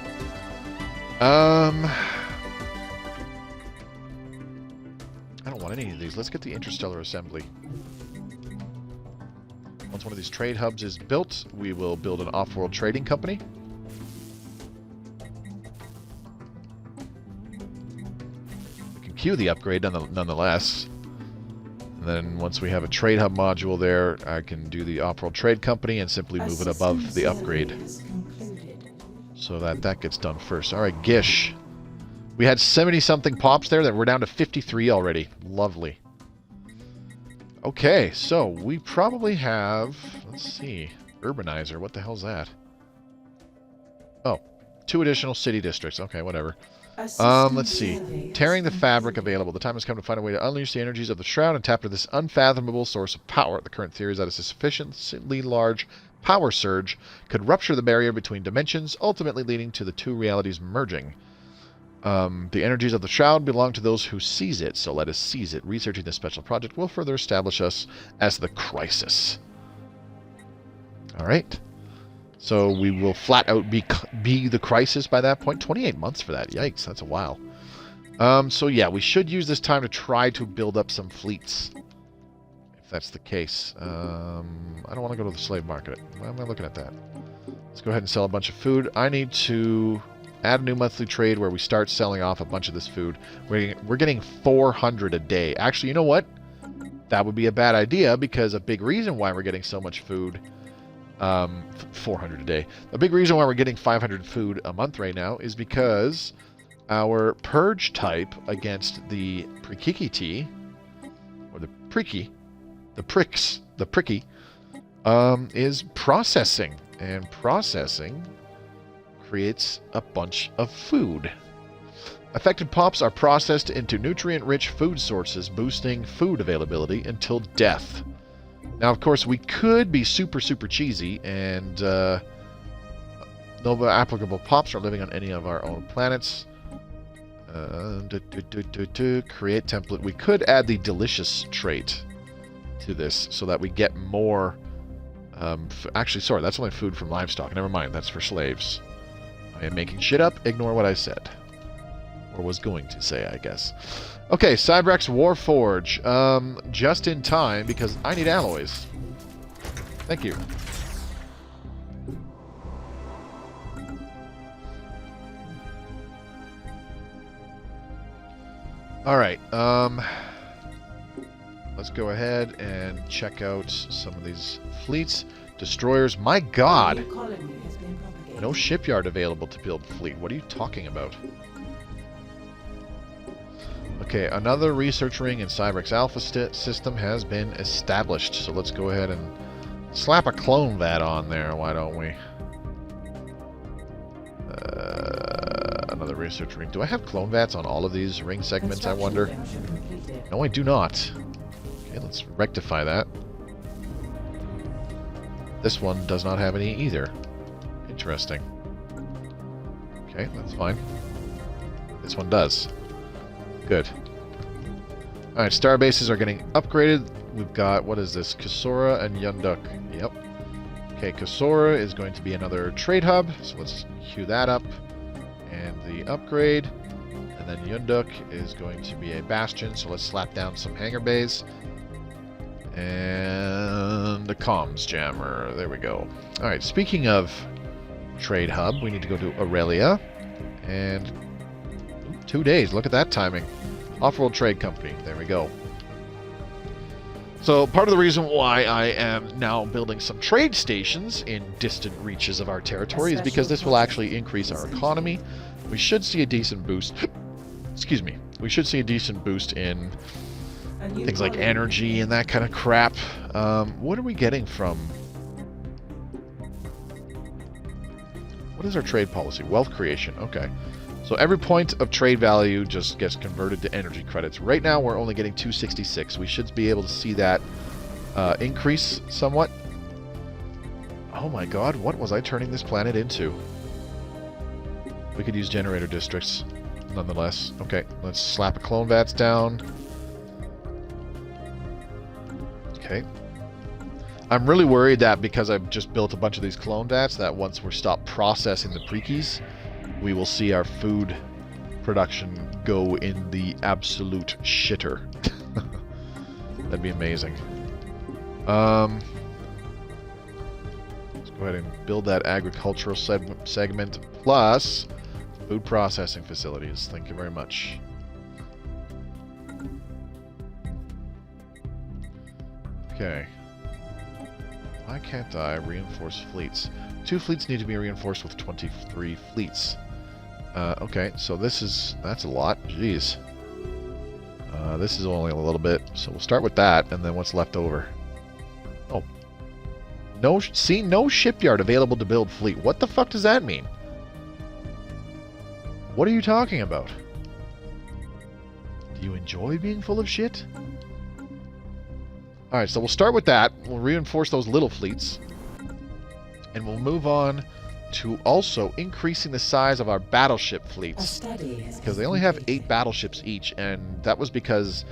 [SPEAKER 1] I don't want any of these. Let's get the interstellar assembly. Once one of these trade hubs is built, we will build an off-world trading company. We can queue the upgrade nonetheless. And then once we have a trade hub module there, I can do the off-world trade company and simply move it above the upgrade. So that gets done first. Alright, Gish. We had 70-something pops there, that we're down to 53 already. Lovely. Okay, so we probably have... Let's see. Urbanizer, what the hell's that? Oh, 2 additional city districts. Okay, whatever. Let's see. Tearing the fabric available. The time has come to find a way to unleash the energies of the Shroud and tap into this unfathomable source of power. The current theory is that a sufficiently large power surge could rupture the barrier between dimensions, ultimately leading to the 2 realities merging. The energies of the Shroud belong to those who seize it, so let us seize it. Researching this special project will further establish us as the Crisis. Alright. So we will flat out be the Crisis by that point. 28 months for that. Yikes, that's a while. So yeah, we should use this time to try to build up some fleets. If that's the case. I don't want to go to the slave market. Why am I looking at that? Let's go ahead and sell a bunch of food. I need to add a new monthly trade where we start selling off a bunch of this food. We're getting 400 a day. Actually, you know what? That would be a bad idea, because a big reason why we're getting so much food... 400 a day. A big reason why we're getting 500 food a month right now is because our Purge type against the Prikkiki-Ti, or the Prikki, the Prikki, is processing. And processing creates a bunch of food. Affected pops are processed into nutrient-rich food sources, boosting food availability until death. Now, of course, we could be super cheesy and no applicable pops are living on any of our own planets. Create template. We could add the delicious trait to this so that we get more... actually, sorry, that's only food from livestock. Never mind, that's for slaves. I am making shit up. Ignore what I said. Or was going to say, I guess. Okay, Cybrex Warforge. Just in time, because I need alloys. Thank you. Alright, let's go ahead and check out some of these fleets. Destroyers, my god! No shipyard available to build fleet. What are you talking about? Okay, another research ring in Cybrex Alpha system has been established. So let's go ahead and slap a clone vat on there, why don't we? Another research ring. Do I have clone vats on all of these ring segments, I wonder? No, I do not. Okay, let's rectify that. This one does not have any either. Interesting. Okay, that's fine. This one does. Good. Alright, star bases are getting upgraded. We've got, what is this? Kasora and Yunduk. Yep. Okay, Kasora is going to be another trade hub, so let's queue that up. And the upgrade. And then Yunduk is going to be a bastion, so let's slap down some hangar bays. And the comms jammer. There we go. Alright, speaking of trade hub, we need to go to Aurelia. And 2 days. Look at that timing. Off-world trade company. There we go. So part of the reason why I am now building some trade stations in distant reaches of our territory is because this will actually increase our economy. We should see a decent boost. Excuse me. We should see a decent boost in things like energy and that kind of crap. What are we getting from... What is our trade policy? Wealth creation. Okay. So every point of trade value just gets converted to energy credits. Right now we're only getting 266. We should be able to see that increase somewhat. Oh my god, what was I turning this planet into? We could use generator districts, nonetheless. Okay, let's slap a clone vats down. Okay. I'm really worried that because I've just built a bunch of these clone vats, that once we're stopped processing the Prikkis, we will see our food production go in the absolute shitter. That'd be amazing. Let's go ahead and build that agricultural segment plus food processing facilities. Thank you very much. Okay. Why can't I reinforce fleets? 2 fleets need to be reinforced with 23 fleets. Okay, so that's a lot. Jeez. This is only a little bit, so we'll start with that, and then what's left over. Oh. No shipyard available to build fleet. What the fuck does that mean? What are you talking about? Do you enjoy being full of shit? Alright, so we'll start with that. We'll reinforce those little fleets. And we'll move on to also increasing the size of our battleship fleets. Because they only have 8 battleships each, and that was because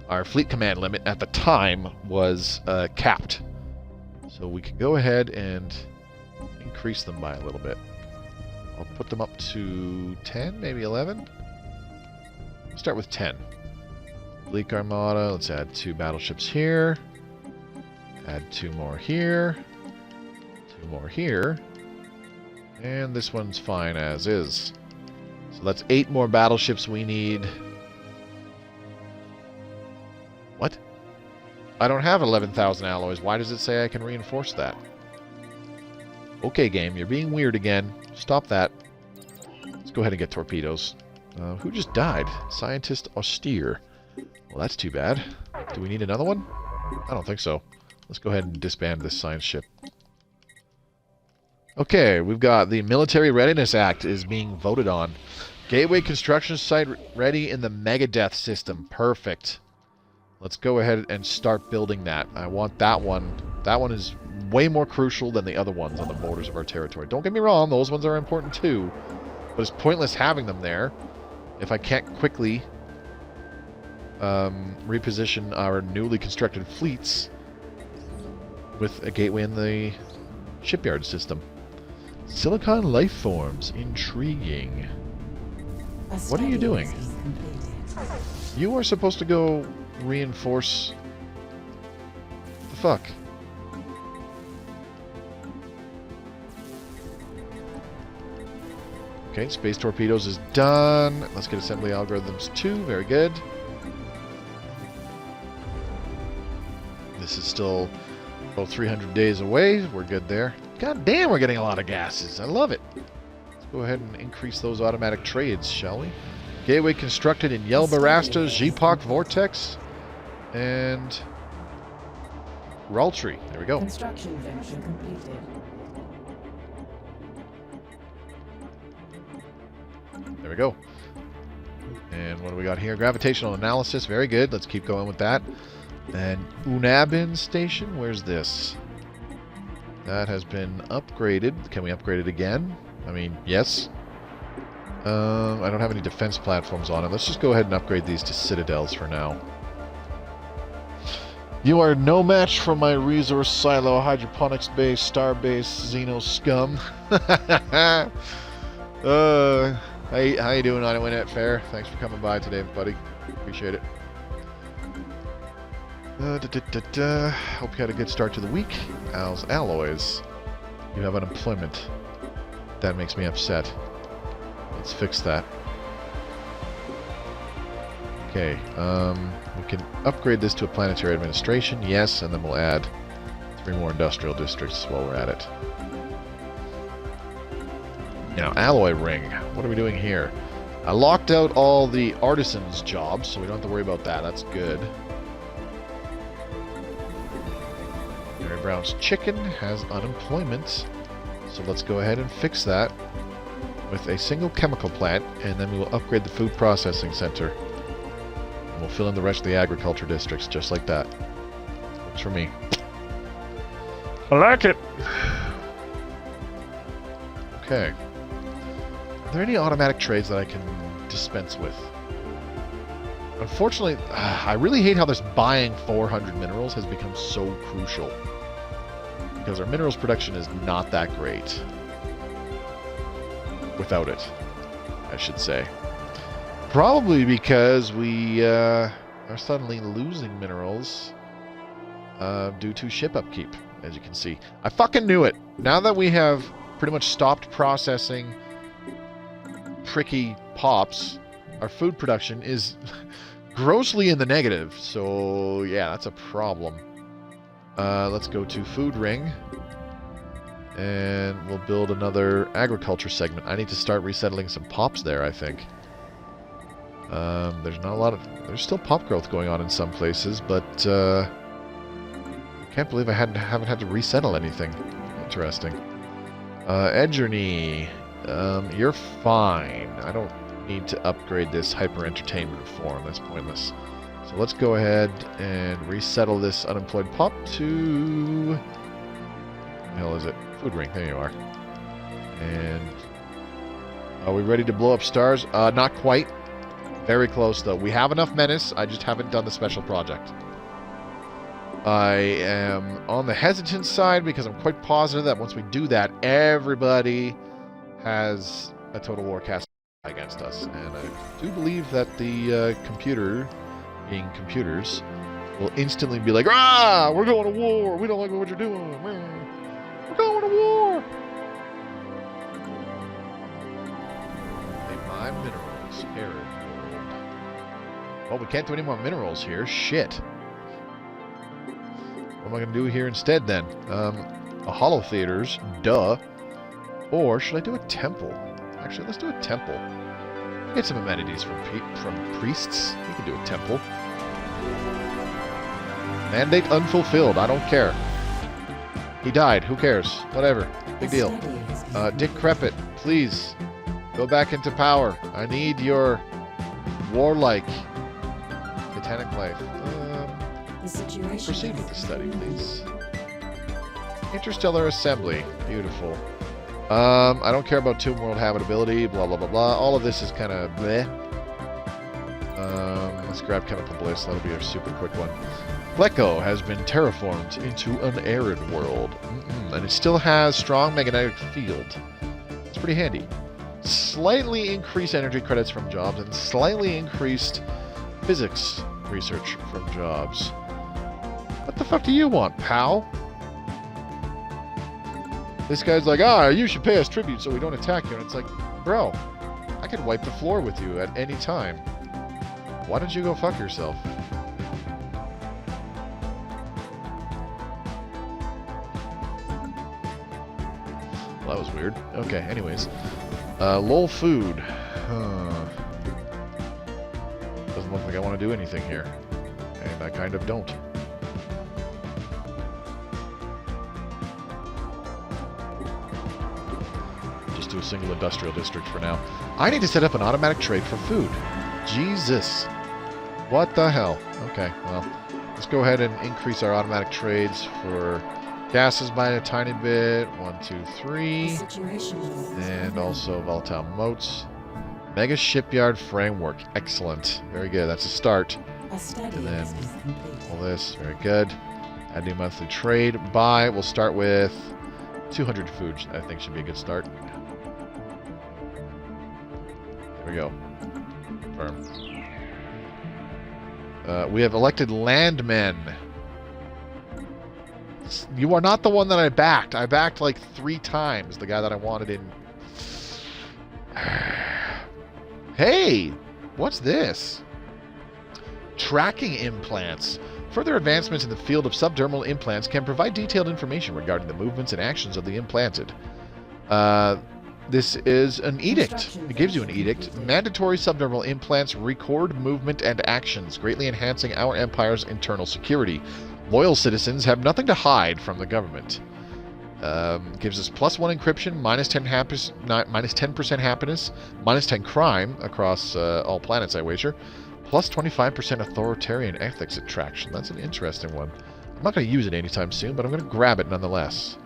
[SPEAKER 1] our fleet command limit at the time was capped. So we can go ahead and increase them by a little bit. I'll put them up to 10, maybe 11? We'll start with 10. Bleak Armada, let's add 2 battleships here. Add 2 more here. 2 more here. And this one's fine as is. So that's 8 more battleships we need. What? I don't have 11,000 alloys. Why does it say I can reinforce that? Okay, game, you're being weird again. Stop that. Let's go ahead and get torpedoes. Who just died? Scientist Austere. Well, that's too bad. Do we need another one? I don't think so. Let's go ahead and disband this science ship. Okay, we've got the Military Readiness Act is being voted on. Gateway construction site ready in the Megadeth system. Perfect. Let's go ahead and start building that. I want that one. That one is way more crucial than the other ones on the borders of our territory. Don't get me wrong, those ones are important too. But it's pointless having them there if I can't quickly reposition our newly constructed fleets with a gateway in the shipyard system. Silicon life forms. Intriguing. What are you doing? You are supposed to go reinforce... What the fuck? Okay, space torpedoes is done. Let's get assembly algorithms 2. Very good. This is still about 300 days away. We're good there. God damn, we're getting a lot of gases. I love it. Let's go ahead and increase those automatic trades, shall we? Gateway constructed in Yelbarasta, Zipok Vortex, and Raltree. There we go.
[SPEAKER 2] Construction venture completed.
[SPEAKER 1] There we go. And what do we got here? Gravitational analysis. Very good. Let's keep going with that. And Unabin station. Where's this? That has been upgraded. Can we upgrade it again? I mean, yes. I don't have any defense platforms on it. Let's just go ahead and upgrade these to citadels for now. You are no match for my resource silo, hydroponics base, star base, Xeno scum. How you doing on it, Winnet Fair? Thanks for coming by today, buddy. Appreciate it. Hope you had a good start to the week. Al's Alloys. You have unemployment. That makes me upset. Let's fix that. Okay, we can upgrade this to a planetary administration, yes, and then we'll add 3 more industrial districts while we're at it. Now, alloy ring. What are we doing here? I locked out all the artisans' jobs, so we don't have to worry about that. That's good. Mary Brown's chicken has unemployment, so let's go ahead and fix that with a single chemical plant, and then we will upgrade the food processing center. And we'll fill in the rest of the agriculture districts just like that. Works for me. I like it! Okay. Are there any automatic trades that I can dispense with? Unfortunately, I really hate how this buying 400 minerals has become so crucial. Because our minerals production is not that great. Without it, I should say. Probably because we are suddenly losing minerals due to ship upkeep, as you can see. I fucking knew it! Now that we have pretty much stopped processing Prikki pops, our food production is grossly in the negative. So, yeah, that's a problem. Let's go to food ring. And we'll build another agriculture segment. I need to start resettling some pops there, I think. There's not a lot of... There's still pop growth going on in some places, but I can't believe I haven't had to resettle anything. Interesting. Edgerny, you're fine. I don't need to upgrade this hyper entertainment form. That's pointless. So let's go ahead and resettle this unemployed pop to... What the hell is it? Food ring. There you are. And are we ready to blow up stars? Not quite. Very close, though. We have enough Menace. I just haven't done the special project. I am on the hesitant side because I'm quite positive that once we do that, everybody has a total war cast against us. And I do believe that the computer, being computers, will instantly be like, "Ah, we're going to war. We don't like what you're doing. We're going to war." Hey, my minerals. Arid world. Well, we can't do any more minerals here. Shit. What am I going to do here instead, then? A hollow theaters. Duh. Or should I do a temple? Actually, let's do a temple. Get some amenities from priests. We can do a temple. Mandate unfulfilled. I don't care. He died. Who cares? Whatever. Big deal. Decrepit, please. Go back into power. I need your warlike Titanic life. Proceed with the study, please. Interstellar Assembly. Beautiful. I don't care about Tomb World habitability, blah, blah, blah, blah. All of this is kind of bleh. Let's grab Chemical Bliss. That'll be a super quick one. Pleco has been terraformed into an arid world. And it still has strong magnetic field. It's pretty handy. Slightly increased energy credits from jobs and slightly increased physics research from jobs. What the fuck do you want, pal? This guy's like, you should pay us tribute so we don't attack you. And it's like, bro, I could wipe the floor with you at any time. Why don't you go fuck yourself? Well, that was weird. Okay, anyways. Lol food. Doesn't look like I want to do anything here. And I kind of don't. Just do a single industrial district for now. I need to set up an automatic trade for food. Jesus. What the hell? Okay, well, let's go ahead and increase our automatic trades for Gases by a tiny bit. 1, 2, 3.
[SPEAKER 2] Situation note.
[SPEAKER 1] And also volatile motes. Mega shipyard framework. Excellent. Very good. That's a start.
[SPEAKER 2] A study
[SPEAKER 1] And then
[SPEAKER 2] has been complete.
[SPEAKER 1] all this. Very good. Add new monthly trade. Buy. We'll start with 200 food. I think should be a good start. There we go. Confirm. We have elected landmen. You are not the one that I backed. I backed like 3 times the guy that I wanted in. Hey! What's this? Tracking implants. Further advancements in the field of subdermal implants can provide detailed information regarding the movements and actions of the implanted. This is an edict. It gives you an edict. Mandatory subdermal implants record movement and actions, greatly enhancing our empire's internal security. Loyal citizens have nothing to hide from the government. Gives us +1 encryption, -10 happiness, -10% happiness, -10 crime across all planets, I wager. +25% authoritarian ethics attraction. That's an interesting one. I'm not going to use it anytime soon, but I'm going to grab it nonetheless.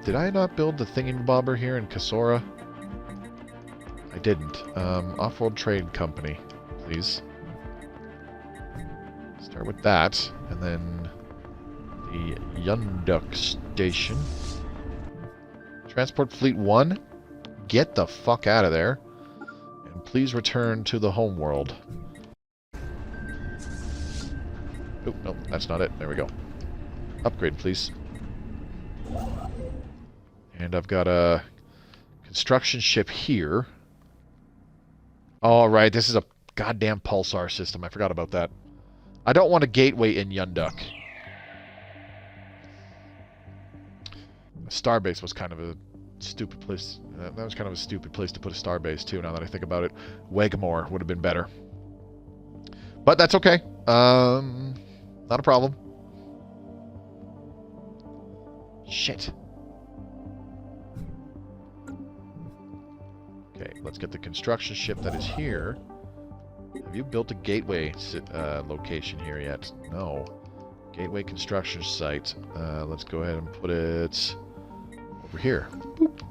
[SPEAKER 1] Did I not build the thingy-bobber here in Kasora? I didn't. Off-world trade company, please. Start with that, and then the Yunduk station. Transport Fleet 1, get the fuck out of there. And please return to the homeworld. Oh, no, that's not it. There we go. Upgrade, please. And I've got a construction ship here. All right, this is a goddamn pulsar system. I forgot about that. I don't want a gateway in Yunduk. Starbase was kind of a stupid place. That was kind of a stupid place to put a starbase too, now that I think about it. Wegmore would have been better. But that's okay. Not a problem. Shit. Okay, let's get the construction ship that is here. Have you built a gateway location here yet? No. Gateway construction site. Let's go ahead and put it over here. Boop.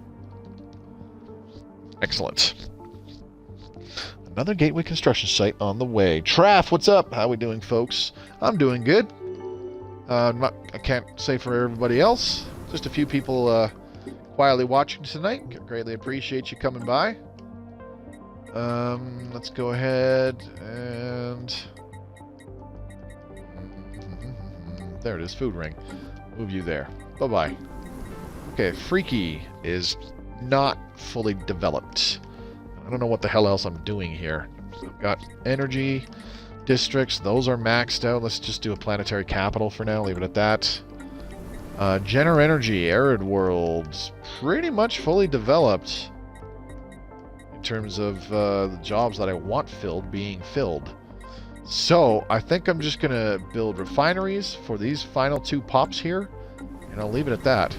[SPEAKER 1] Excellent. Another gateway construction site on the way. Traff, what's up? How we doing, folks? I'm doing good. I can't say for everybody else. Just a few people quietly watching tonight. Greatly appreciate you coming by. Let's go ahead and... There it is, food ring. Move you there. Bye-bye. Okay, Prikki is not fully developed. I don't know what the hell else I'm doing here. So I've got energy districts. Those are maxed out. Let's just do a planetary capital for now. Leave it at that. Gener Energy, Arid Worlds, pretty much fully developed in terms of the jobs that I want filled being filled. So I think I'm just going to build refineries for these final 2 pops here, and I'll leave it at that.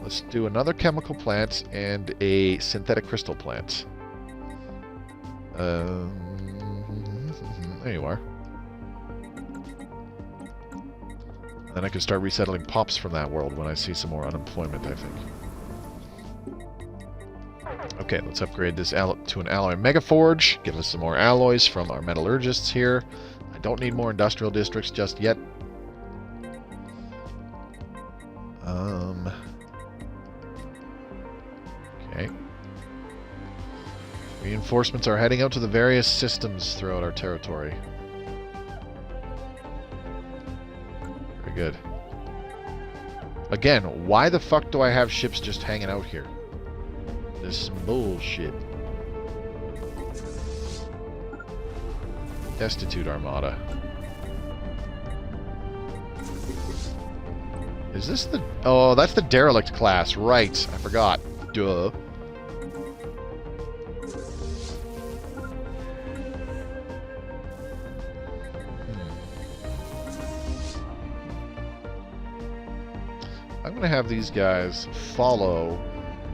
[SPEAKER 1] Let's do another chemical plant and a synthetic crystal plant. There you are. Then I can start resettling pops from that world when I see some more unemployment, I think. Okay, let's upgrade this to an alloy megaforge. Give us some more alloys from our metallurgists here. I don't need more industrial districts just yet. Okay. Reinforcements are heading out to the various systems throughout our territory. Very good. Again, why the fuck do I have ships just hanging out here? This is some bullshit. Destitute Armada. Is this the... Oh, that's the Derelict class. Right. I forgot. Duh. I'm going to have these guys follow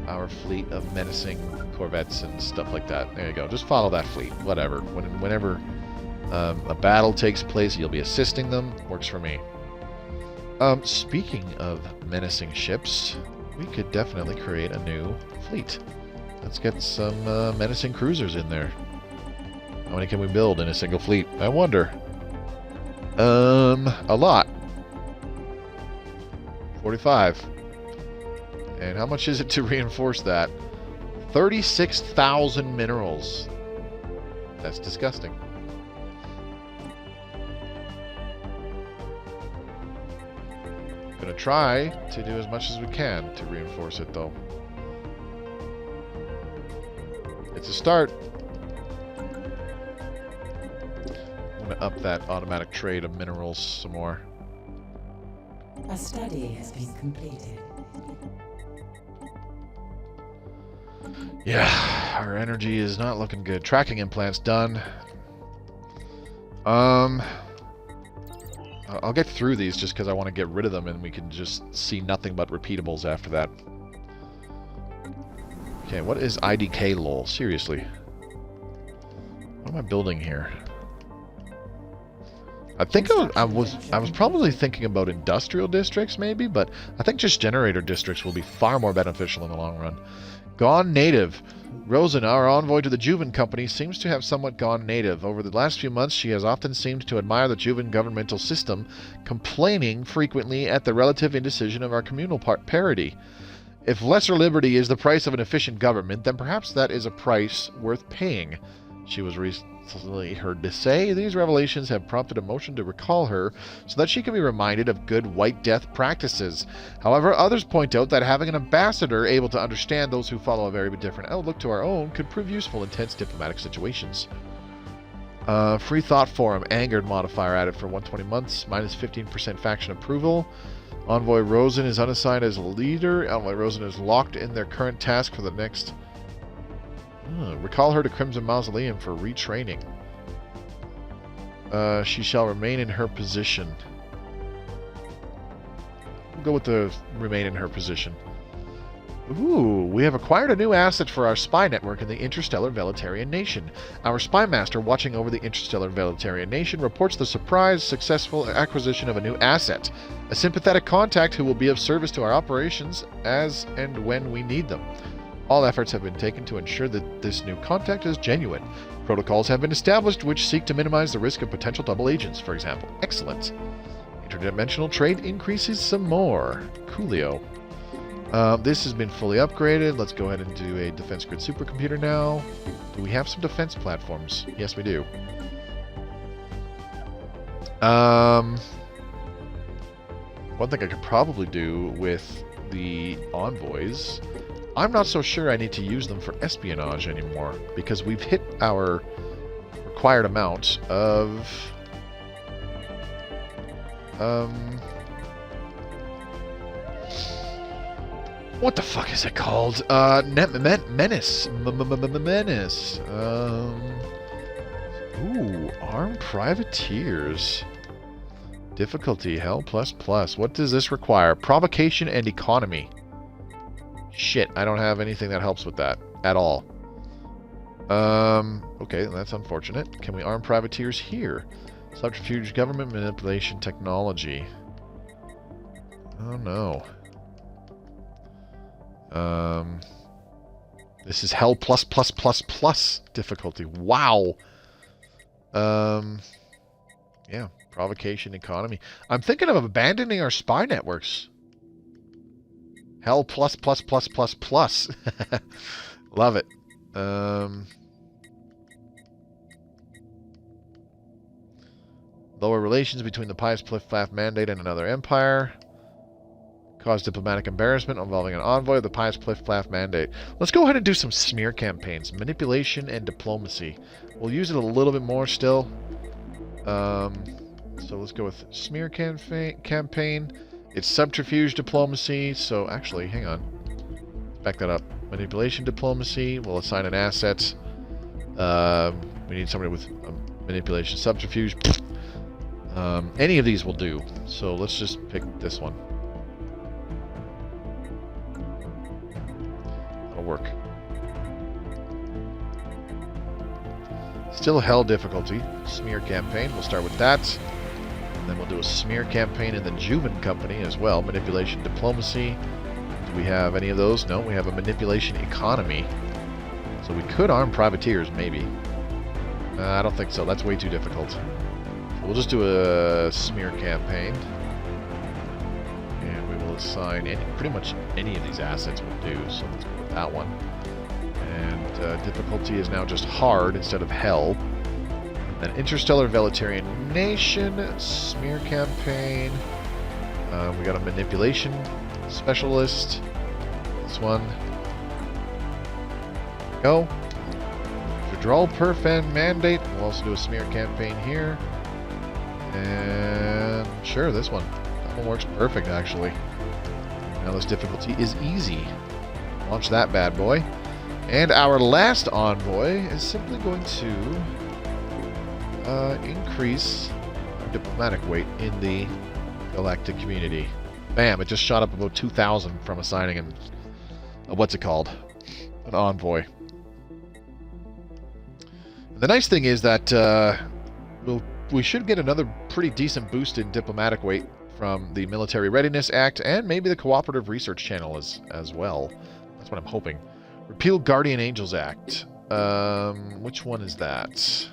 [SPEAKER 1] our fleet of menacing corvettes and stuff like that. There you go. Just follow that fleet. Whatever. Whenever a battle takes place, you'll be assisting them. Works for me. Speaking of menacing ships, we could definitely create a new fleet. Let's get some menacing cruisers in there. How many can we build in a single fleet? I wonder. A lot. 45. And how much is it to reinforce that? 36,000 minerals. That's disgusting. Gonna try to do as much as we can to reinforce it, though. It's a start. I'm gonna up that automatic trade of minerals some more.
[SPEAKER 2] A study has been completed.
[SPEAKER 1] Yeah, our energy is not looking good. Tracking implants done. I'll get through these just because I want to get rid of them and we can just see nothing but repeatables after that. Okay, what is IDK lol? Seriously. What am I building here? I think I was probably thinking about industrial districts maybe, but I think just generator districts will be far more beneficial in the long run. Gone native. Rosen, our envoy to the Juven Company, seems to have somewhat gone native. Over the last few months, she has often seemed to admire the Juven governmental system, complaining frequently at the relative indecision of our communal parity. If lesser liberty is the price of an efficient government, then perhaps that is a price worth paying. She was recently heard to say these revelations have prompted a motion to recall her so that she can be reminded of good White Death practices. However, others point out that having an ambassador able to understand those who follow a very different outlook to our own could prove useful in tense diplomatic situations. Free Thought Forum, angered modifier added for 120 months, minus 15% faction approval. Envoy Rosen is unassigned as leader. Envoy Rosen is locked in their current task for the next... recall her to Crimson Mausoleum for retraining. She shall remain in her position. We'll go with the remain in her position. Ooh, we have acquired a new asset for our spy network in the Interstellar Veletarian Nation. Our spy master watching over the Interstellar Veletarian Nation reports the surprise, successful acquisition of a new asset. A sympathetic contact who will be of service to our operations as and when we need them. All efforts have been taken to ensure that this new contact is genuine. Protocols have been established which seek to minimize the risk of potential double agents, for example. Excellent. Interdimensional trade increases some more. Coolio. This has been fully upgraded. Let's go ahead and do a defense grid supercomputer now. Do we have some defense platforms? Yes, we do. One thing I could probably do with the envoys, I'm not so sure I need to use them for espionage anymore, because we've hit our required amount of... what the fuck is it called? Menace. Menace. Ooh, armed privateers. Difficulty, hell plus plus. What does this require? Provocation and economy. Shit, I don't have anything that helps with that at all. Okay, that's unfortunate. Can we arm privateers here? Subterfuge, government manipulation technology. Oh no. This is hell plus plus plus plus difficulty. Wow. Yeah, provocation, economy. I'm thinking of abandoning our spy networks. Hell plus plus plus plus plus. Love it. Lower relations between the Pious Pliff-Flaff Mandate and another empire. Cause diplomatic embarrassment involving an envoy of the Pious Pliff-Flaff Mandate. Let's go ahead and do some smear campaigns. Manipulation and diplomacy. We'll use it a little bit more still. So let's go with smear campaign. It's subterfuge diplomacy. So actually, hang on. Back that up. Manipulation diplomacy. We'll assign an asset. We need somebody with manipulation subterfuge. Any of these will do. So let's just pick this one. That'll work. Still hell difficulty. Smear campaign. We'll start with that. And then we'll do a smear campaign in the Juven Company as well. Manipulation diplomacy. Do we have any of those? No, we have a manipulation economy. So we could arm privateers, maybe. I don't think so. That's way too difficult. So we'll just do a smear campaign. And we will assign pretty much any of these assets will do. So let's go with that one. And difficulty is now just hard instead of hell. Then Interstellar Veletarian Nation, smear campaign. We got a manipulation specialist. This one. Go. Withdrawal Perfan mandate. We'll also do a smear campaign here. And sure, this one. That one works perfect, actually. Now this difficulty is easy. Launch that bad boy. And our last envoy is simply going to increase our diplomatic weight in the galactic community. Bam! It just shot up about 2,000 from assigning an what's it called? An envoy. The nice thing is that we should get another pretty decent boost in diplomatic weight from the Military Readiness Act and maybe the Cooperative Research Channel as well. That's what I'm hoping. Repeal Guardian Angels Act. Which one is that?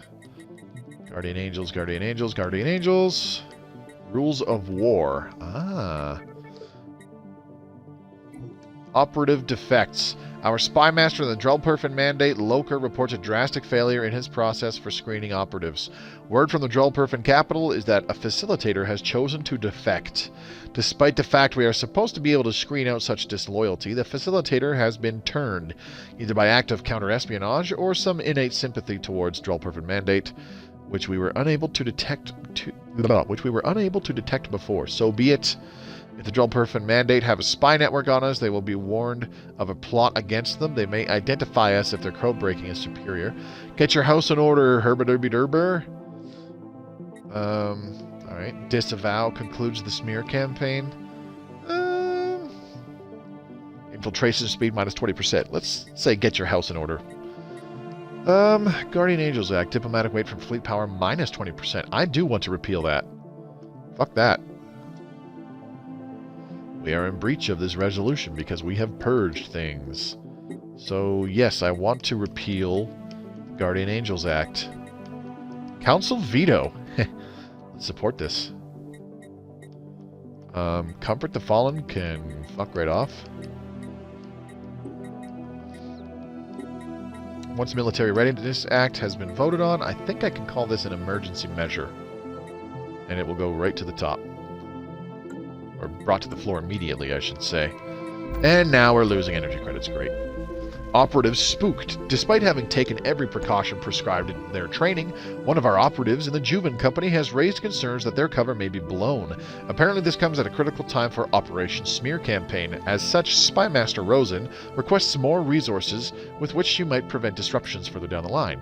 [SPEAKER 1] Guardian Angels, Guardian Angels, Guardian Angels. Rules of War. Ah. Operative defects. Our spy master in the Drellperfin mandate, Loker, reports a drastic failure in his process for screening operatives. Word from the Drellperfin capital is that a facilitator has chosen to defect. Despite the fact we are supposed to be able to screen out such disloyalty, the facilitator has been turned, either by act of counter-espionage or some innate sympathy towards Drellperfin mandate, which we were unable to detect before. So be it. If the Drellperfin mandate have a spy network on us, they will be warned of a plot against them. They may identify us if their code breaking is superior. Get your house in order, Herba-derby-derber. Alright. Disavow concludes the smear campaign. Infiltration speed minus 20%. Let's say get your house in order. Guardian Angels Act. Diplomatic weight from fleet power minus 20%. I do want to repeal that. Fuck that. We are in breach of this resolution because we have purged things. So, yes, I want to repeal the Guardian Angels Act. Council veto. Let's support this. Comfort the Fallen can fuck right off. Once the Military Readiness Act has been voted on, I think I can call this an emergency measure. And it will go right to the top. Or brought to the floor immediately, I should say. And now we're losing energy credits. Great. Operatives spooked. Despite having taken every precaution prescribed in their training, one of our operatives in the Juven Company has raised concerns that their cover may be blown. Apparently this comes at a critical time for Operation Smear Campaign. As such, Spymaster Rosen requests more resources with which you might prevent disruptions further down the line.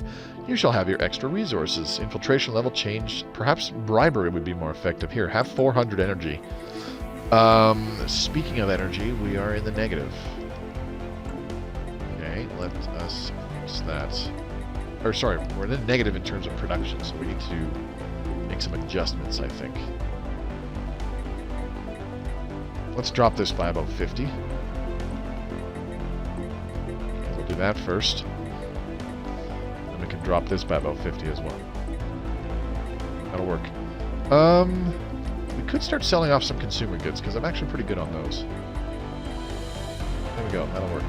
[SPEAKER 1] You shall have your extra resources. Infiltration level changed. Perhaps bribery would be more effective. Here, have 400 energy. Speaking of energy, we are in the negative. Okay, let us fix that. Or, sorry, we're in the negative in terms of production, so we need to make some adjustments, I think. Let's drop this by about 50. Okay, we'll do that first. Then we can drop this by about 50 as well. That'll work. We could start selling off some consumer goods, because I'm actually pretty good on those. There we go, that'll work.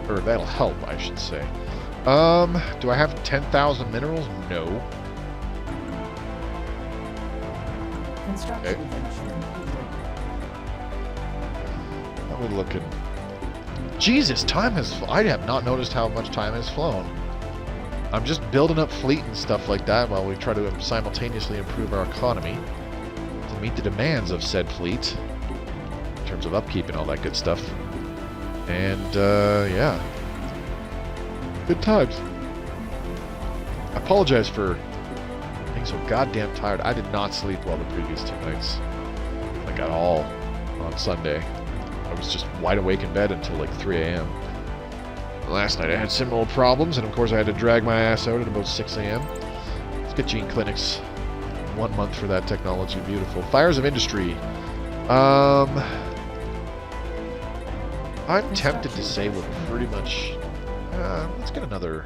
[SPEAKER 1] Or that'll help, I should say. Do I have 10,000 minerals? No. Okay. How are we looking? Jesus, time has... I have not noticed how much time has flown. I'm just building up fleet and stuff like that while we try to simultaneously improve our economy to meet the demands of said fleet in terms of upkeep and all that good stuff. And, yeah. Good times. I apologize for being so goddamn tired. I did not sleep well the previous 2 nights. Like, at all. On Sunday. I was just wide awake in bed until, like, 3 a.m. Last night I had similar problems, and of course I had to drag my ass out at about 6 a.m. Let's get gene clinics 1 month for that technology. Beautiful. Fires of industry. I'm tempted to say we're pretty much... let's get another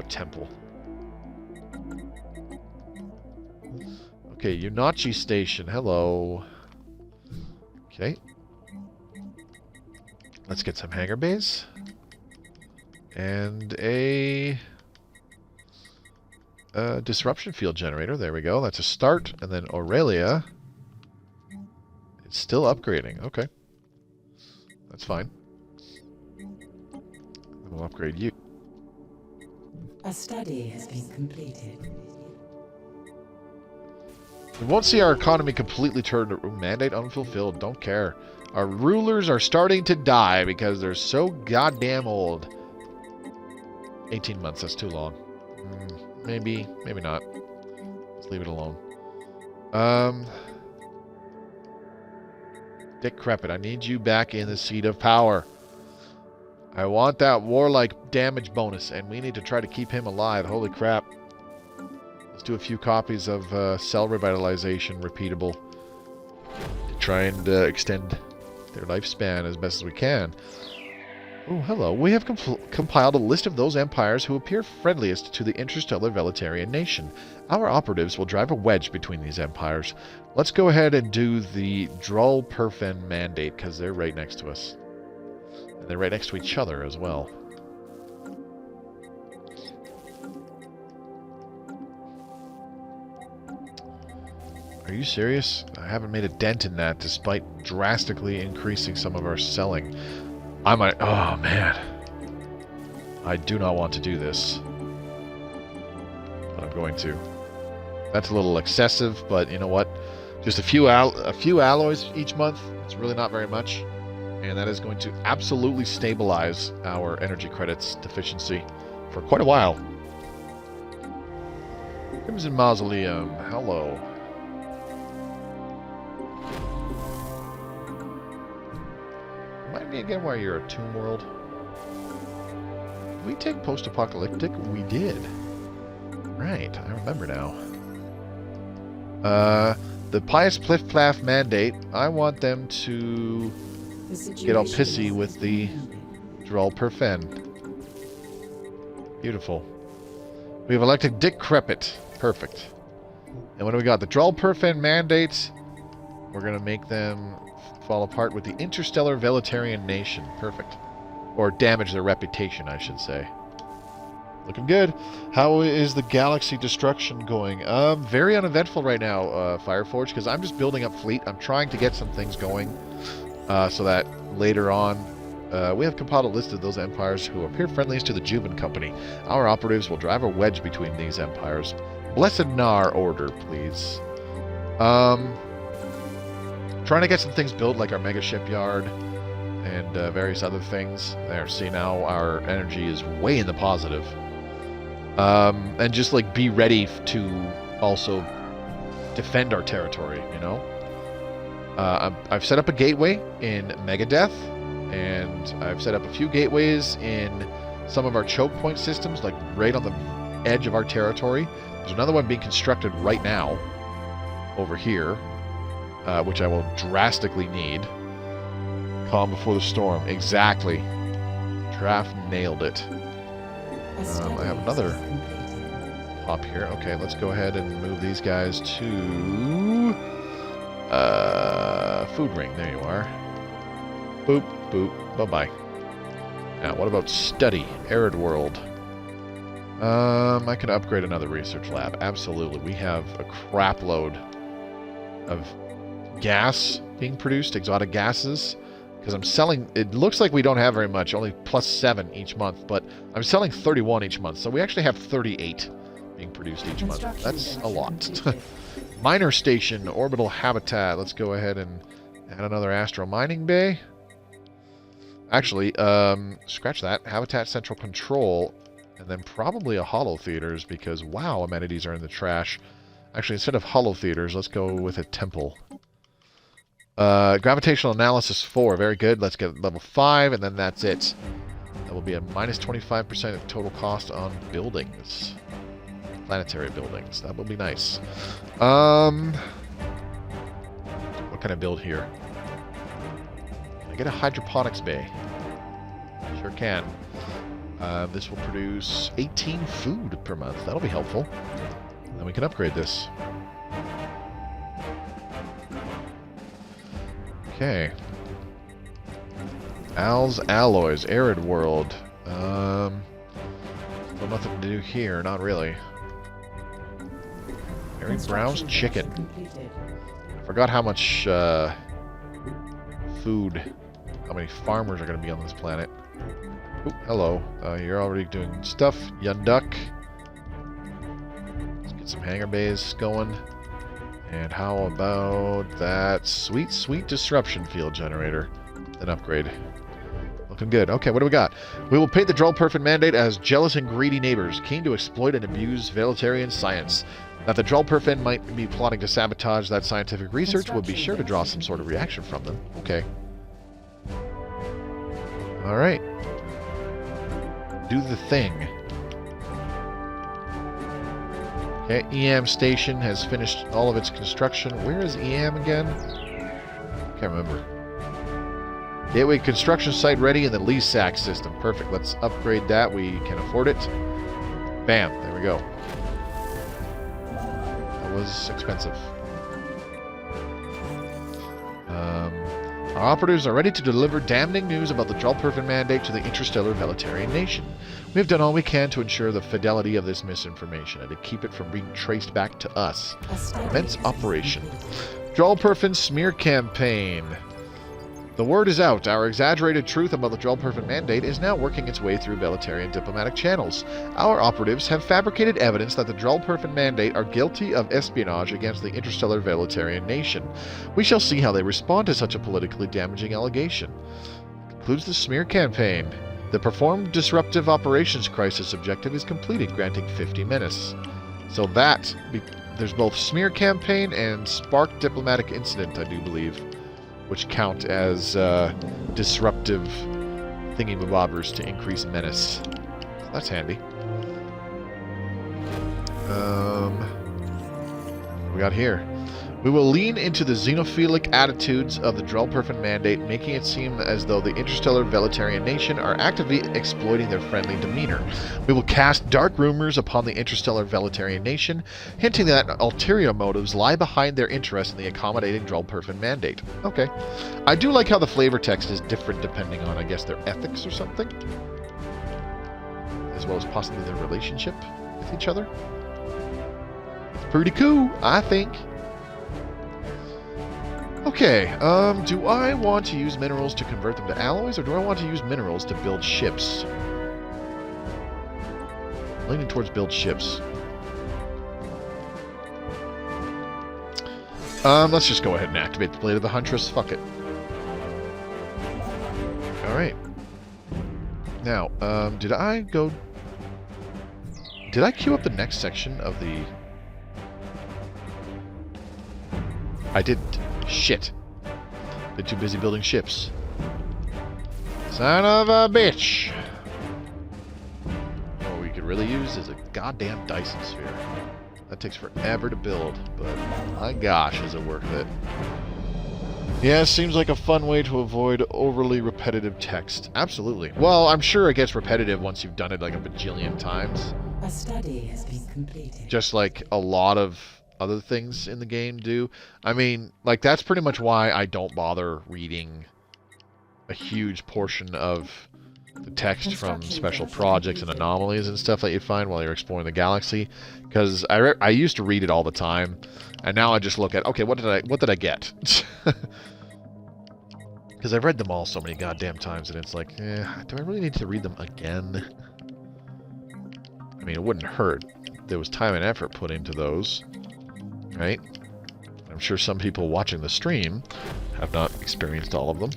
[SPEAKER 1] temple. Okay, Yunachi Station. Hello. Okay. Let's get some hangar bays. And a disruption field generator. There we go. That's a start. And then Aurelia. It's still upgrading. Okay. That's fine. We'll upgrade you.
[SPEAKER 2] A study has been completed.
[SPEAKER 1] We won't see our economy completely turned. Mandate unfulfilled. Don't care. Our rulers are starting to die because they're so goddamn old. 18 months, that's too long. Maybe not. Let's leave it alone. Decrepit, I need you back in the seat of power. I want that warlike damage bonus, and we need to try to keep him alive. Holy crap. Let's do a few copies of cell revitalization, repeatable, to try and extend their lifespan as best as we can. Oh, hello. We have compiled a list of those empires who appear friendliest to the interstellar Veletarian nation. Our operatives will drive a wedge between these empires. Let's go ahead and do the Drull Perfen mandate, because they're right next to us. And they're right next to each other as well. Are you serious? I haven't made a dent in that, despite drastically increasing some of our selling. I might... Oh, man. I do not want to do this. But I'm going to. That's a little excessive, but you know what? Just a few alloys each month. It's really not very much. And that is going to absolutely stabilize our energy credits deficiency for quite a while. Crimson Mausoleum. Hello. Remind me again why you're a tomb world. Did we take post-apocalyptic? We did. Right, I remember now. The Pious Pliff-Plaff mandate, I want them to get all pissy with the Drull Perfen. Beautiful. We have elected Dick Crepit. Perfect. And what do we got? The Drull Perfen mandates, we're going to make them fall apart with the interstellar Veletarian nation. Perfect. Or damage their reputation, I should say. Looking good. How is the galaxy destruction going? Very uneventful right now, Fireforge, because I'm just building up fleet. I'm trying to get some things going so that later on we have compiled a list of those empires who appear friendliest to the Juven Company. Our operatives will drive a wedge between these empires. Blessed Nar order, please. Trying to get some things built, like our mega shipyard and various other things. There, see, now our energy is way in the positive. And just like be ready to also defend our territory, you know. I've set up a gateway in Megadeth, and I've set up a few gateways in some of our choke point systems, like right on the edge of our territory. There's another one being constructed right now over here, which I will drastically need. Calm before the storm. Exactly. Draft nailed it. I have another pop here. Okay, let's go ahead and move these guys to food ring. There you are. Boop, boop, bye-bye. Now, what about study? Arid world. I can upgrade another research lab. Absolutely. We have a crap load of gas being produced, exotic gases. Because I'm selling, it looks like we don't have very much, only +7 each month, but I'm selling 31 each month, so we actually have 38 being produced each month. That's a lot. Miner station, orbital habitat. Let's go ahead and add another astro mining bay. Actually, scratch that. Habitat central control, and then probably a holo theaters, because wow, amenities are in the trash. Actually, instead of holo theaters, let's go with a temple. Gravitational analysis 4, very good. Let's get level 5, and then that's it. That will be a -25% of total cost on buildings. planetary buildings. That would be nice. What can I build here? Can I get a hydroponics bay? Sure can. This will produce 18 food per month. That'll be helpful. And then we can upgrade this. Okay. Al's Alloys, Arid World. Still nothing to do here, not really. Mary Brown's Chicken. Forgot how much food, how many farmers are going to be on this planet. Ooh, hello. You're already doing stuff. Young Duck. Let's get some hangar bays going. And how about that sweet, sweet disruption field generator? An upgrade. Looking good. Okay, what do we got? We will paint the Drellperfen Mandate as jealous and greedy neighbors, keen to exploit and abuse Veletarian science. That the Drellperfen might be plotting to sabotage that scientific research will be sure to draw some sort of reaction from them. Okay. Alright. Do the thing. Okay, EM station has finished all of its construction. Where is EM again? Can't remember. Gateway construction site ready in the lease sack system. Perfect. Let's upgrade that. We can afford it. Bam. There we go. That was expensive. Our operatives are ready to deliver damning news about the Drellperfen Mandate to the interstellar Veletarian nation. We have done all we can to ensure the fidelity of this misinformation and to keep it from being traced back to us. Immense operation. Drellperfen smear campaign. The word is out. Our exaggerated truth about the Drellperfen Mandate is now working its way through Veletarian diplomatic channels. Our operatives have fabricated evidence that the Drellperfen Mandate are guilty of espionage against the interstellar Veletarian nation. We shall see how they respond to such a politically damaging allegation. Concludes the smear campaign. The performed disruptive operations crisis objective is completed, granting 50 Menace. So that, there's both smear campaign and spark diplomatic incident, I do believe, which count as disruptive thingy-mabobbers to increase menace. So that's handy. What we got here? We will lean into the xenophilic attitudes of the Drellperfen Mandate, making it seem as though the interstellar Veletarian nation are actively exploiting their friendly demeanor. We will cast dark rumors upon the interstellar Veletarian nation, hinting that ulterior motives lie behind their interest in the accommodating Drellperfen Mandate. Okay. I do like how the flavor text is different depending on, I guess, their ethics or something. As well as possibly their relationship with each other. It's pretty cool, I think. Okay, do I want to use minerals to convert them to alloys, or do I want to use minerals to build ships? Leaning towards build ships. Let's just go ahead and activate the Blade of the Huntress. Fuck it. Alright. Now, did I queue up the next section of the... I didn't. Shit. Been too busy building ships. Son of a bitch. What we could really use is a goddamn Dyson sphere. That takes forever to build, but my gosh, is it worth it. Yeah, seems like a fun way to avoid overly repetitive text. Absolutely. Well, I'm sure it gets repetitive once you've done it like a bajillion times.
[SPEAKER 2] A study has been completed.
[SPEAKER 1] Just like a lot of other things in the game do. I mean, like, that's pretty much why I don't bother reading a huge portion of the text from special projects and anomalies and stuff that you find while you're exploring the galaxy, because I used to read it all the time, and now I just look at, okay, what did I get? Because I've read them all so many goddamn times, and it's like, do I really need to read them again? I mean, it wouldn't hurt. There was time and effort put into those. Right? I'm sure some people watching the stream have not experienced all of them.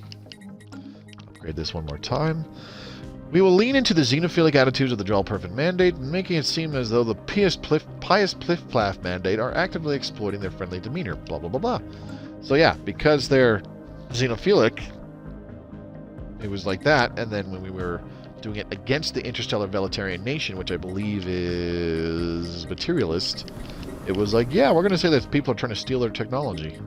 [SPEAKER 1] Upgrade this one more time. We will lean into the xenophilic attitudes of the Drellperfen Mandate, making it seem as though the pious Pliff-Plaff Mandate are actively exploiting their friendly demeanor. Blah, blah, blah, blah. So yeah, because they're xenophilic, It was like that, and then when we were doing it against the interstellar Veletarian nation, which I believe is materialist, it was like, yeah, we're going to say that people are trying to steal their technology.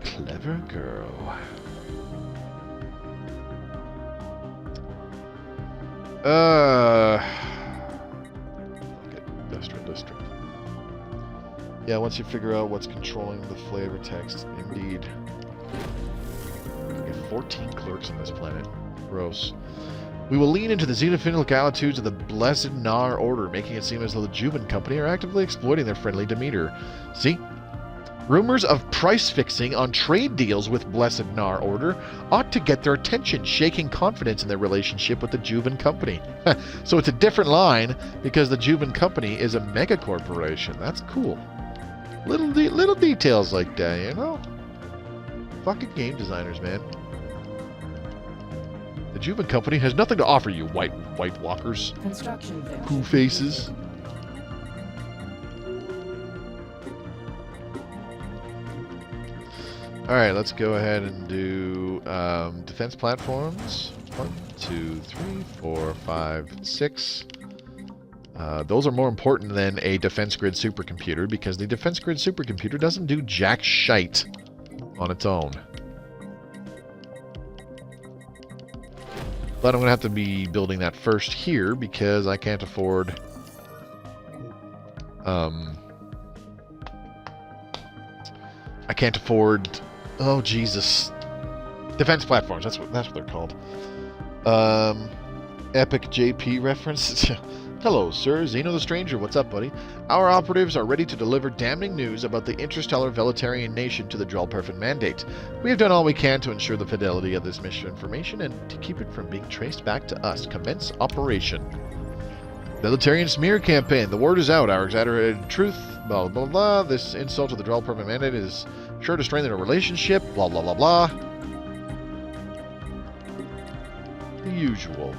[SPEAKER 1] Clever girl. Okay, industrial district. Yeah, once you figure out what's controlling the flavor text, indeed. 14 clerks on this planet. Gross. We will lean into the xenophilic attitudes of the Blessed Nar Order, making it seem as though the Juban Company are actively exploiting their friendly demeanor. See? Rumors of price fixing on trade deals with Blessed Nar Order ought to get their attention, shaking confidence in their relationship with the Juban Company. So it's a different line because the Juban Company is a mega corporation. That's cool. Little details like that, you know? Fucking game designers, man. The Juban Company has nothing to offer you, White Walkers.
[SPEAKER 2] Construction
[SPEAKER 1] Poo faces. Alright, let's go ahead and do defense platforms. 1, 2, 3, 4, 5, 6. Those are more important than a defense grid supercomputer because the defense grid supercomputer doesn't do jack shite on its own. But I'm going to have to be building that first here because I can't afford... I can't afford... Oh, Jesus. Defense platforms, that's what they're called. Epic JP reference. Hello, sir. Zeno the Stranger. What's up, buddy? Our operatives are ready to deliver damning news about the interstellar Veletarian nation to the Drellperfin Mandate. We have done all we can to ensure the fidelity of this mission information and to keep it from being traced back to us. Commence operation. Veletarian smear campaign. The word is out. Our exaggerated truth. Blah, blah, blah. This insult to the Drellperfin Mandate is sure to strain their relationship. Blah, blah, blah, blah. The usual.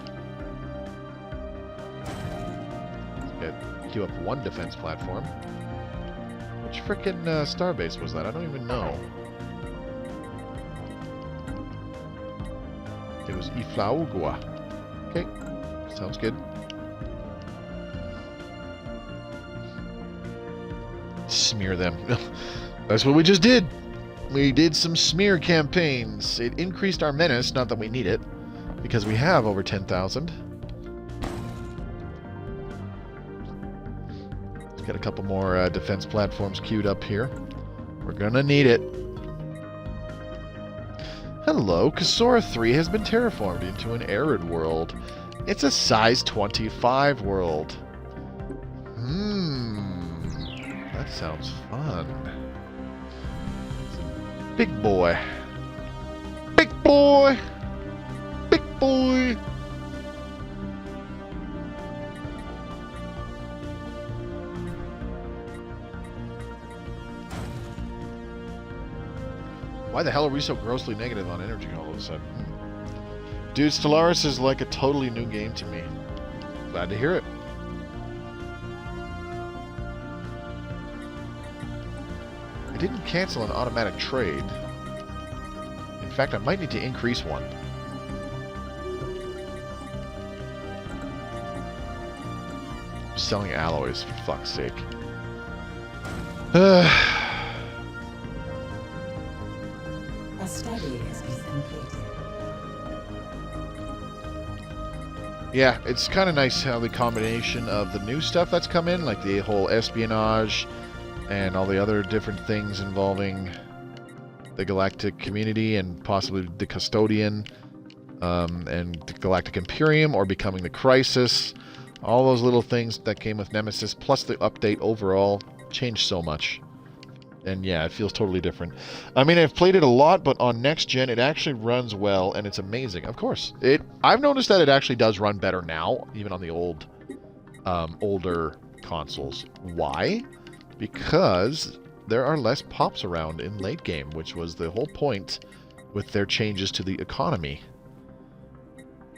[SPEAKER 1] Queue up one defense platform. Which frickin' starbase was that? I don't even know. It was Iflaugua. Okay, sounds good. Smear them. That's what we just did. We did some smear campaigns. It increased our menace, not that we need it, because we have over 10,000. Got a couple more defense platforms queued up here. We're gonna need it. Hello, Kasora 3 has been terraformed into an arid world. It's a size 25 world. That sounds fun. Big boy. Big boy! Big boy! Why the hell are we so grossly negative on energy all of a sudden? Dude, Stellaris is like a totally new game to me. Glad to hear it. I didn't cancel an automatic trade. In fact, I might need to increase one. I'm selling alloys, for fuck's sake.
[SPEAKER 2] A study has been completed.
[SPEAKER 1] Yeah, it's kind of nice how the combination of the new stuff that's come in, like the whole espionage and all the other different things involving the galactic community and possibly the custodian and the galactic imperium or becoming the crisis. All those little things that came with Nemesis plus the update overall changed so much. And yeah, it feels totally different. I mean, I've played it a lot, but on next gen, it actually runs well, and it's amazing. Of course, I've noticed that it actually does run better now, even on the older consoles. Why? Because there are less pops around in late game, which was the whole point with their changes to the economy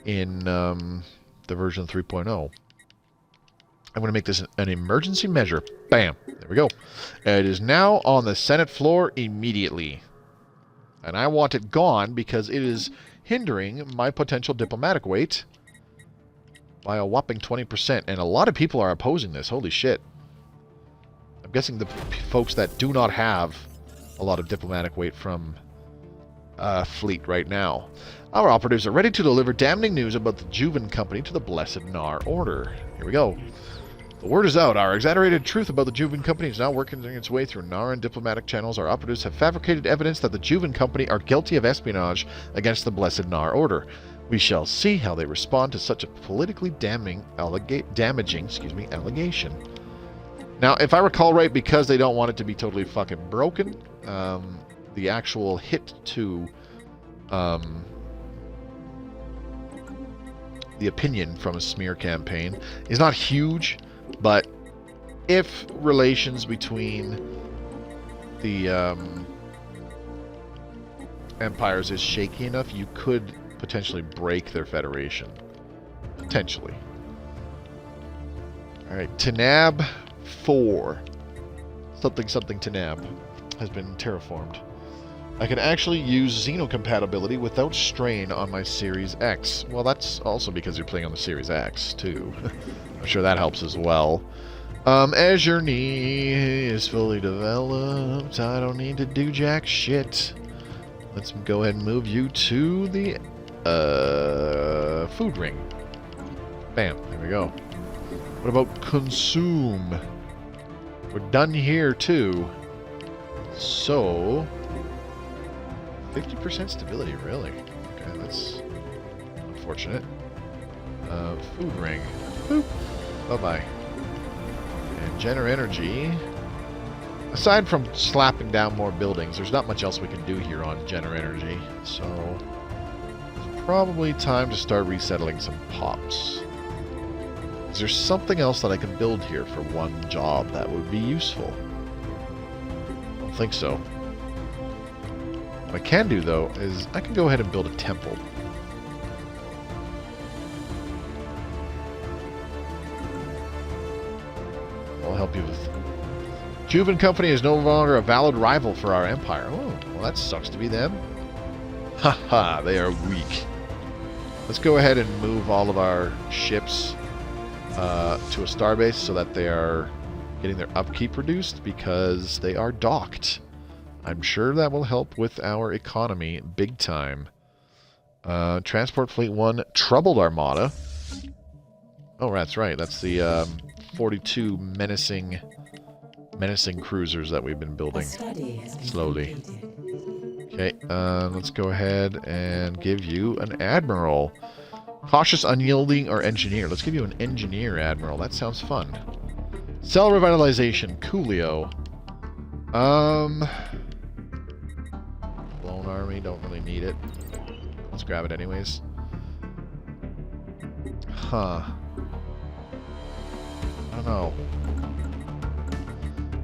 [SPEAKER 1] in the version 3.0. I'm going to make this an emergency measure. Bam. There we go. It is now on the Senate floor immediately. And I want it gone because it is hindering my potential diplomatic weight by a whopping 20%. And a lot of people are opposing this. Holy shit. I'm guessing the folks that do not have a lot of diplomatic weight from fleet right now. Our operatives are ready to deliver damning news about the Juven Company to the Blessed Nar Order. Here we go. The word is out. Our exaggerated truth about the Juven Company is now working its way through Naran diplomatic channels. Our operatives have fabricated evidence that the Juven Company are guilty of espionage against the Blessed Nar Order. We shall see how they respond to such a politically damaging allegation. Now, if I recall right, because they don't want it to be totally fucking broken, the actual hit to the opinion from a smear campaign is not huge. But if relations between the empires is shaky enough, you could potentially break their federation. Potentially. Alright, Tanab 4. Something Tanab has been terraformed. I can actually use xenocompatibility without strain on my Series X. Well, that's also because you're playing on the Series X, too. I'm sure that helps as well. As your knee is fully developed, I don't need to do jack shit. Let's go ahead and move you to the food ring. Bam, there we go. What about consume? We're done here, too. So 50% stability, really? Okay, that's unfortunate. Food ring. Boop. Bye-bye. And Gener Energy. Aside from slapping down more buildings, there's not much else we can do here on Gener Energy. So it's probably time to start resettling some pops. Is there something else that I can build here for one job that would be useful? I don't think so. What I can do, though, is I can go ahead and build a temple. I'll help you with... Juven Company is no longer a valid rival for our empire. Oh, well, that sucks to be them. Haha, they are weak. Let's go ahead and move all of our ships to a starbase so that they are getting their upkeep reduced because they are docked. I'm sure that will help with our economy big time. Transport Fleet 1 Troubled Armada. Oh, that's right. That's the 42 menacing cruisers that we've been building slowly. Okay, let's go ahead and give you an Admiral. Cautious, Unyielding, or Engineer. Let's give you an Engineer Admiral. That sounds fun. Cell Revitalization, Coolio. Blown Army, don't really need it. Let's grab it anyways. Huh. I don't know.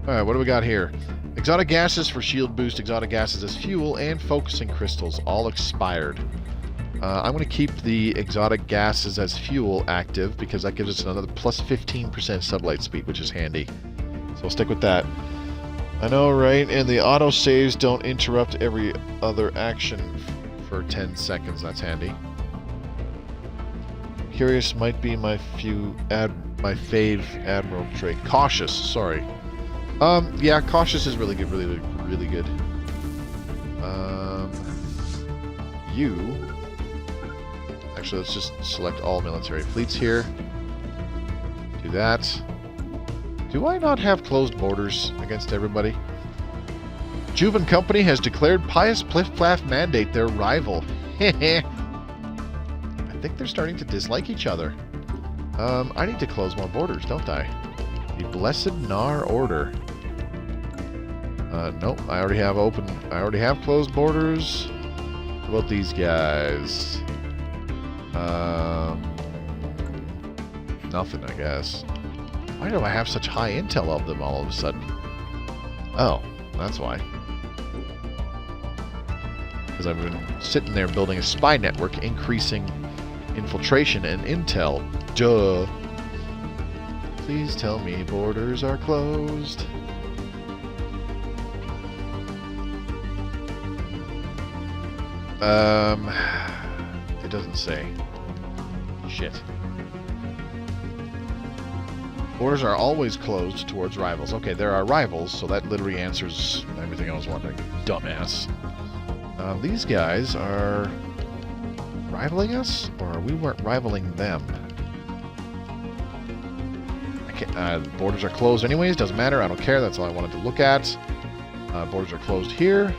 [SPEAKER 1] Alright, what do we got here? Exotic gases for shield boost, exotic gases as fuel, and focusing crystals all expired. I'm going to keep the exotic gases as fuel active because that gives us another plus 15% sublight speed, which is handy. So we'll stick with that. I know, right? And the autosaves don't interrupt every other action for 10 seconds. That's handy. Curious might be my fave admiral trait. Cautious, sorry. Yeah, cautious is really good, really good. Actually, let's just select all military fleets here. Do that. Do I not have closed borders against everybody? Juven Company has declared Pious Pliff-Plaff Mandate their rival. I think they're starting to dislike each other. I need to close more borders, don't I? The Blessed Nar Order. Nope, I already have closed borders. What about these guys? Nothing, I guess. Why do I have such high intel of them all of a sudden? Oh, that's why. Because I've been sitting there building a spy network, increasing infiltration and intel. Duh. Please tell me borders are closed. It doesn't say. Shit. Borders are always closed towards rivals. Okay, there are rivals, so that literally answers everything I was wondering. Dumbass. These guys are rivaling us, or we weren't rivaling them? I can't, borders are closed anyways, doesn't matter, I don't care, that's all I wanted to look at. Borders are closed here.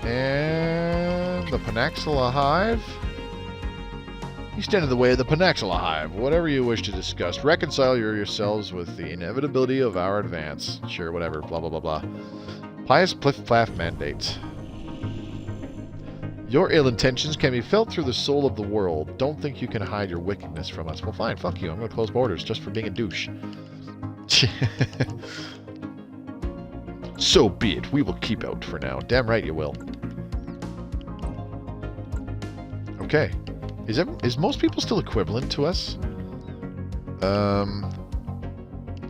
[SPEAKER 1] And the Panaxula Hive. You stand in the way of the Panaxula Hive. Whatever you wish to discuss, reconcile yourselves with the inevitability of our advance. Sure, whatever, blah, blah, blah, blah. Pious Pliff-Plaff Mandate. Your ill intentions can be felt through the soul of the world. Don't think you can hide your wickedness from us. Well, fine, fuck you. I'm going to close borders just for being a douche. So be it. We will keep out for now. Damn right you will. Okay. Is most people still equivalent to us?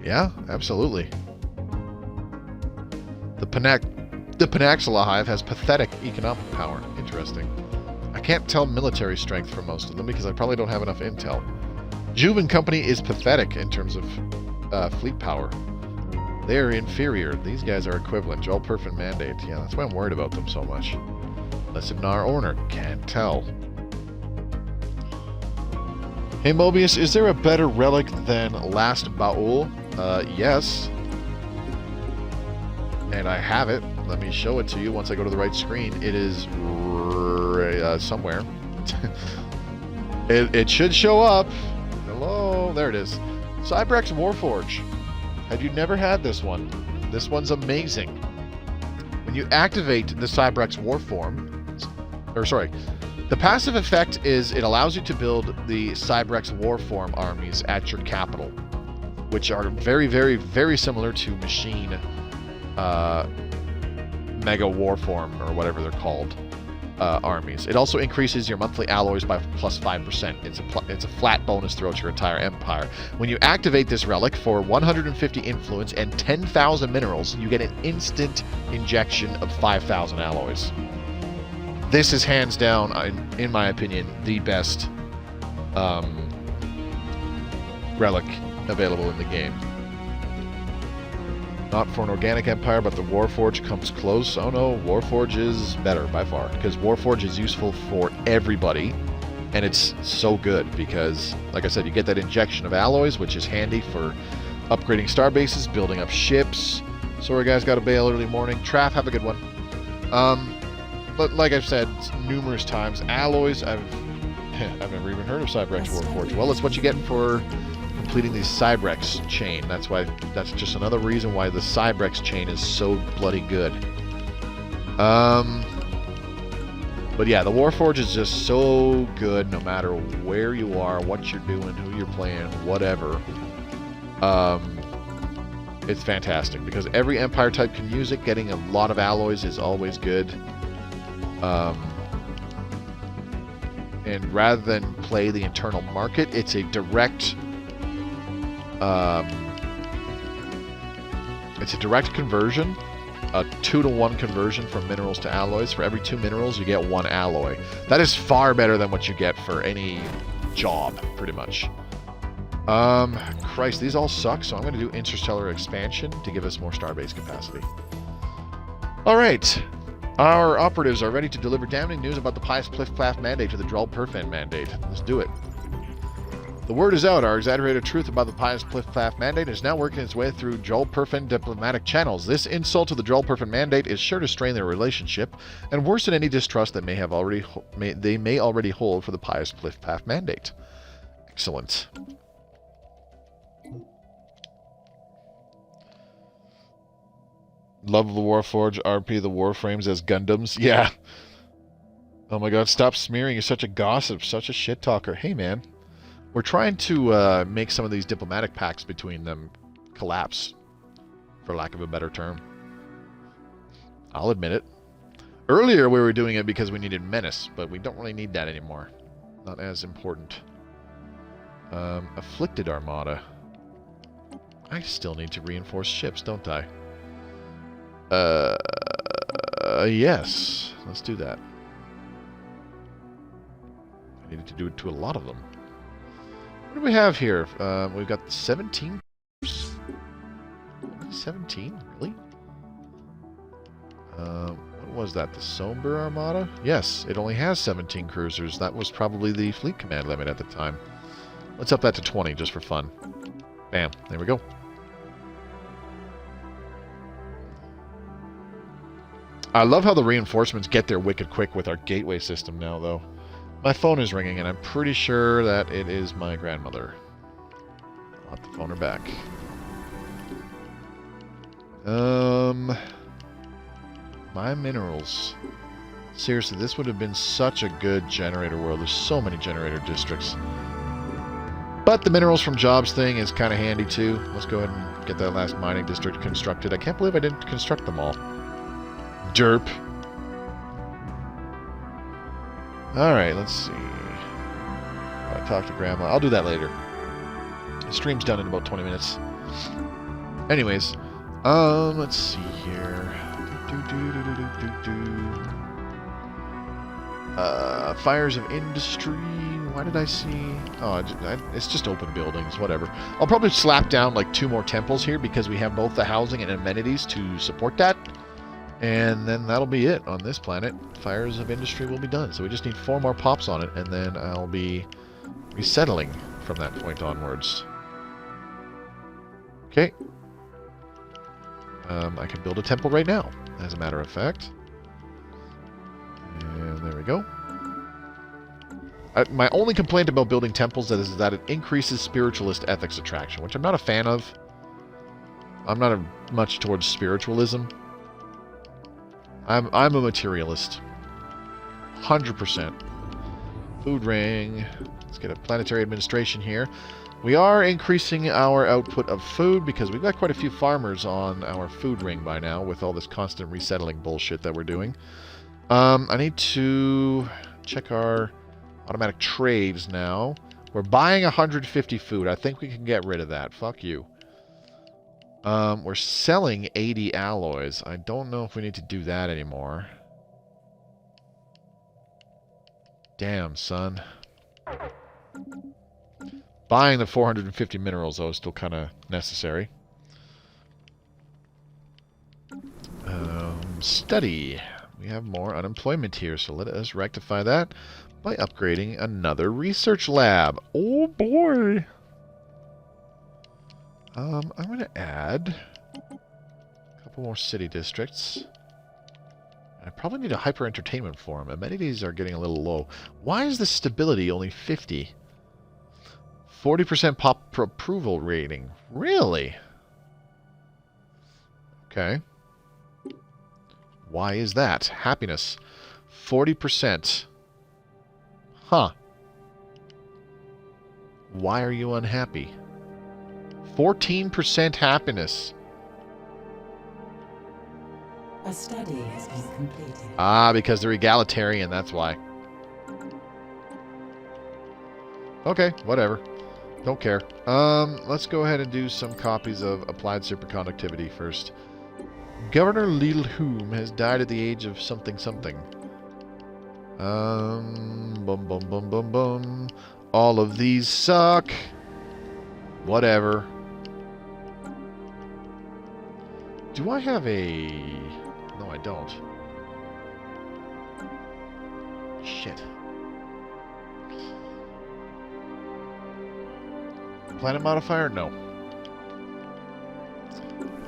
[SPEAKER 1] Yeah, absolutely. The Panaxula Hive has pathetic economic power. Interesting. I can't tell military strength for most of them because I probably don't have enough intel. Juve and Company is pathetic in terms of fleet power. They are inferior. These guys are equivalent. Joel Perf and Mandate. Yeah, that's why I'm worried about them so much. Lessenar Orner. Can't tell. Hey Mobius, is there a better relic than Last Baul? Yes. And I have it. Let me show it to you once I go to the right screen. It is somewhere. it should show up. Hello. There it is. Cybrex Warforge. Had you never had this one? This one's amazing. When you activate the Cybrex Warform, the passive effect is it allows you to build the Cybrex Warform armies at your capital, which are very, very, very similar to Machine Mega Warform, or whatever they're called, armies. It also increases your monthly alloys by plus 5%. It's a flat bonus throughout your entire empire. When you activate this relic for 150 influence and 10,000 minerals, you get an instant injection of 5,000 alloys. This is hands down, in my opinion, the best relic available in the game. Not for an organic empire, but the Warforge comes close. Oh no, Warforge is better by far, because Warforge is useful for everybody, and it's so good because, like I said, you get that injection of alloys, which is handy for upgrading star bases, building up ships. Sorry guys, gotta bail early morning. Traff, have a good one. But like I've said numerous times, alloys, I've never even heard of Cybrex Warforge. Well, it's what you get for completing the Cybrex chain. That's just another reason why the Cybrex chain is so bloody good. But yeah, the Warforge is just so good no matter where you are, what you're doing, who you're playing, whatever. It's fantastic because every empire type can use it. Getting a lot of alloys is always good. And rather than play the internal market, it's a direct conversion, a 2-to-1 conversion from minerals to alloys. For every 2 minerals, you get 1 alloy. That is far better than what you get for any job, pretty much. Christ, these all suck, so I'm going to do Interstellar Expansion to give us more starbase capacity. Alright. Our operatives are ready to deliver damning news about the Pious Pliff-Plaff Mandate to the Drell Perfan Mandate. Let's do it. The word is out. Our exaggerated truth about the Pious Pliff-Plaff Mandate is now working its way through Drell Perfan diplomatic channels. This insult to the Drell Perfan Mandate is sure to strain their relationship and worsen any distrust that they may already hold for the Pious Pliff-Plaff Mandate. Excellent. Love the Warforge, RP the Warframes as Gundams. Yeah. Oh my god, stop smearing. You're such a gossip, such a shit talker. Hey man, we're trying to make some of these diplomatic pacts between them collapse, for lack of a better term. I'll admit it. Earlier we were doing it because we needed Menace, but we don't really need that anymore. Not as important. Afflicted Armada. I still need to reinforce ships, don't I? Yes. Let's do that. I needed to do it to a lot of them. What do we have here? We've got 17. 17? Really? What was that? The Somber Armada? Yes, it only has 17 cruisers. That was probably the fleet command limit at the time. Let's up that to 20 just for fun. Bam. There we go. I love how the reinforcements get there wicked quick with our gateway system now, though. My phone is ringing, and I'm pretty sure that it is my grandmother. I'll have to phone her back. My minerals. Seriously, this would have been such a good generator world. There's so many generator districts. But the minerals from jobs thing is kind of handy, too. Let's go ahead and get that last mining district constructed. I can't believe I didn't construct them all. Derp. Alright, let's see. I talk to Grandma. I'll do that later. The stream's done in about 20 minutes. Anyways, let's see here. Fires of industry. Why did I see? Oh, it's just open buildings. Whatever. I'll probably slap down like 2 more temples here because we have both the housing and amenities to support that. And then that'll be it on this planet. Fires of industry will be done. So we just need 4 more pops on it, and then I'll be resettling from that point onwards. Okay. I can build a temple right now, as a matter of fact. And there we go. My only complaint about building temples is that it increases spiritualist ethics attraction, which I'm not a fan of. I'm not much towards spiritualism. I'm a materialist. 100%. Food ring. Let's get a planetary administration here. We are increasing our output of food because we've got quite a few farmers on our food ring by now with all this constant resettling bullshit that we're doing. I need to check our automatic trades now. We're buying 150 food. I think we can get rid of that. Fuck you. We're selling 80 alloys. I don't know if we need to do that anymore. Damn, son. Buying the 450 minerals, though, is still kind of necessary. Study. We have more unemployment here, so let us rectify that by upgrading another research lab. Oh, boy! I'm going to add a couple more city districts. I probably need a hyper-entertainment forum. Amenities are getting a little low. Why is the stability only 50? 40% pop approval rating. Really? Okay. Why is that? Happiness. 40%. Huh. Why are you unhappy? 14% happiness.
[SPEAKER 2] A study has been completed.
[SPEAKER 1] Ah, because they're egalitarian, that's why. Okay, whatever. Don't care. Let's go ahead and do some copies of Applied Superconductivity first. Governor Lilhoom has died at the age of something something. Bum bum bum bum bum. All of these suck. Whatever. Do I have a... No, I don't. Shit. Planet modifier? No.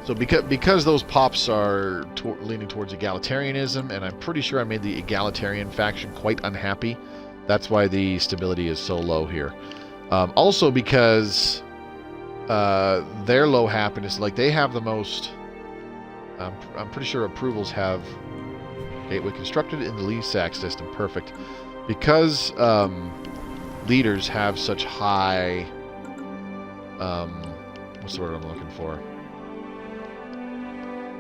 [SPEAKER 1] So because those pops are leaning towards egalitarianism, and I'm pretty sure I made the egalitarian faction quite unhappy, that's why the stability is so low here. Also because their low happiness, like they have the most... I'm pretty sure approvals have gateway constructed in the Lee-Sack system. Perfect. Because leaders have such high... what's the word I'm looking for?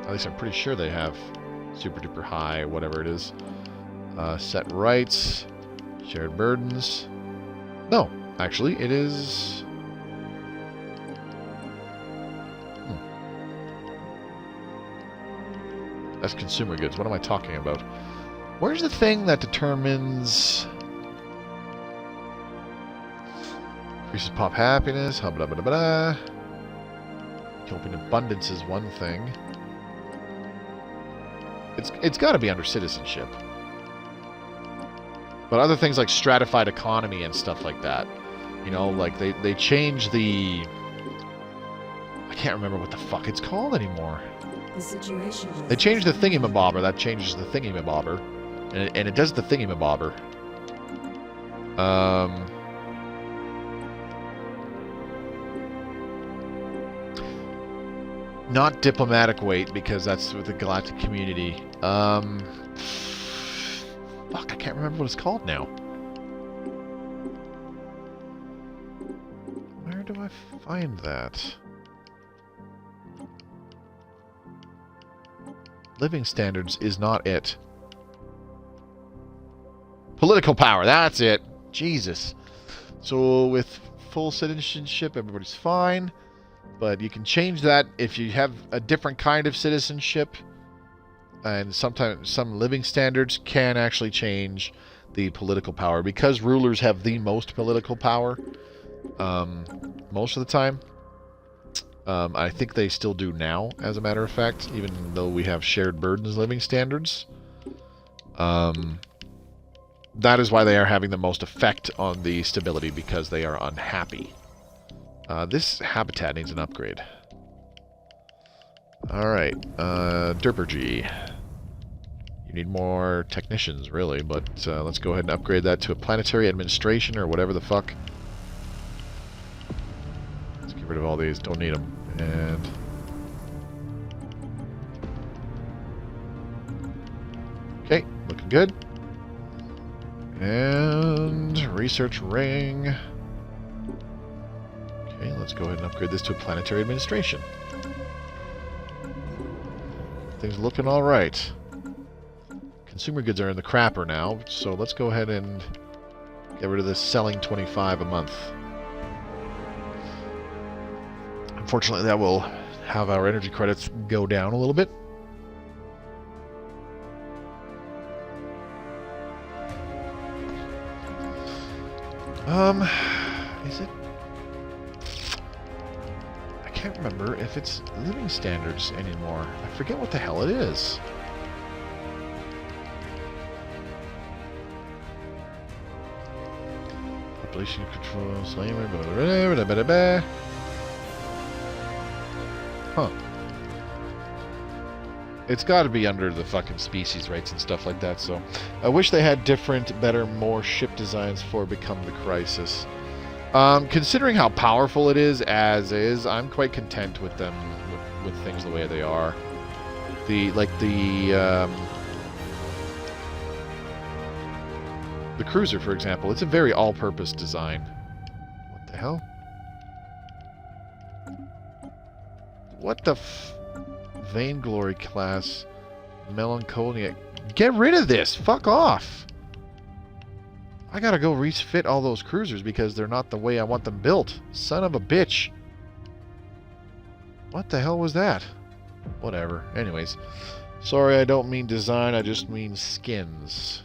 [SPEAKER 1] At least I'm pretty sure they have super duper high, whatever it is. Set rights, shared burdens. No, actually, it is... That's consumer goods. What am I talking about? Where's the thing that determines... Increases pop happiness. Blah, blah, blah, blah. Hoping abundance is one thing. It's got to be under citizenship. But other things like stratified economy and stuff like that. You know, like they change the... I can't remember what the fuck it's called anymore.
[SPEAKER 2] The situation
[SPEAKER 1] They changed the thingamabobber. That changes the thingamabobber. And it does the thingamabobber. Not diplomatic weight, because that's with the galactic community. Fuck, I can't remember what it's called now. Where do I find that? Living standards is not it. Political power, that's it. Jesus. So with full citizenship, everybody's fine. But you can change that if you have a different kind of citizenship. And sometimes some living standards can actually change the political power. Because rulers have the most political power most of the time. I think they still do now, as a matter of fact, even though we have shared burdens living standards. That is why they are having the most effect on the stability, because they are unhappy. This habitat needs an upgrade. Alright, Derpergy. You need more technicians, really, but let's go ahead and upgrade that to a planetary administration or whatever the fuck. Let's get rid of all these, don't need them. And... okay, looking good. And research ring. Okay, let's go ahead and upgrade this to a planetary administration. Things looking all right. Consumer goods are in the crapper now, so let's go ahead and get rid of this selling 25 a month. Unfortunately, that will have our energy credits go down a little bit. Is it? I can't remember if it's living standards anymore. I forget what the hell it is. Population control, slavery, blah, blah, blah, blah, blah. Huh. It's got to be under the fucking species rights and stuff like that, so... I wish they had different, better, more ship designs for Become the Crisis. Considering how powerful it is, as is, I'm quite content with them, with things the way they are. The cruiser, for example, it's a very all-purpose design. What the hell? What the Vainglory class. Melancholia. Get rid of this! Fuck off! I gotta go refit all those cruisers because they're not the way I want them built. Son of a bitch. What the hell was that? Whatever. Anyways. Sorry, I don't mean design, I just mean skins.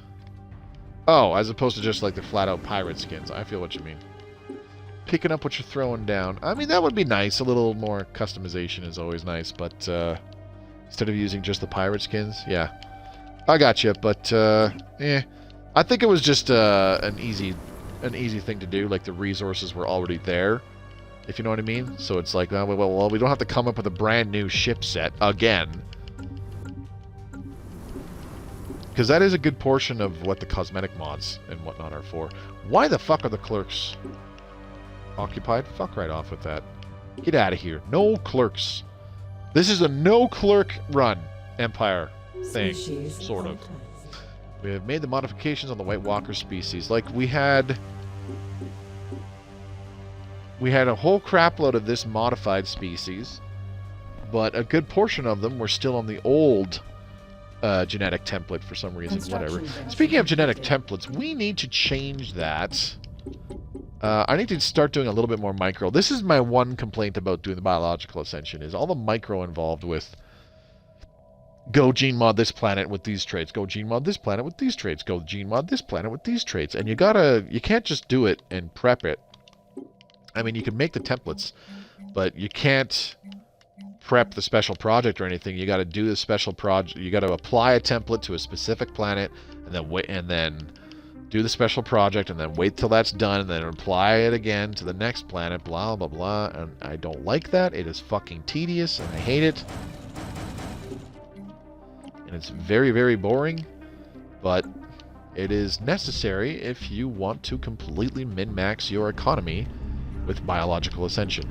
[SPEAKER 1] Oh, as opposed to just like the flat-out pirate skins. I feel what you mean. Picking up what you're throwing down. I mean, that would be nice. A little more customization is always nice, but instead of using just the pirate skins, yeah. I got you, but I think it was just an easy thing to do. Like the resources were already there, if you know what I mean. So it's like, well, we don't have to come up with a brand new ship set again, because that is a good portion of what the cosmetic mods and whatnot are for. Why the fuck are the clerks occupied? Fuck right off with that. Get out of here. No clerks. This is a no clerk run Empire thing, sort of. We have made the modifications on the White Walker species. Like, we had a whole crapload of this modified species, but a good portion of them were still on the old genetic template for some reason. Whatever. Speaking of genetic templates, we need to change that. I need to start doing a little bit more micro. This is my one complaint about doing the biological ascension, is all the micro involved with go gene mod this planet with these traits, go gene mod this planet with these traits, go gene mod this planet with these traits. And you can't just do it and prep it I mean, you can make the templates, but you can't prep the special project or anything. You got to do the special project. You got to apply a template to a specific planet, and then wait, and then do the special project, and then wait till that's done, and then apply it again to the next planet. Blah blah blah. And I don't like that. It is fucking tedious, and I hate it. And it's very, very boring, but it is necessary if you want to completely min-max your economy with biological ascension.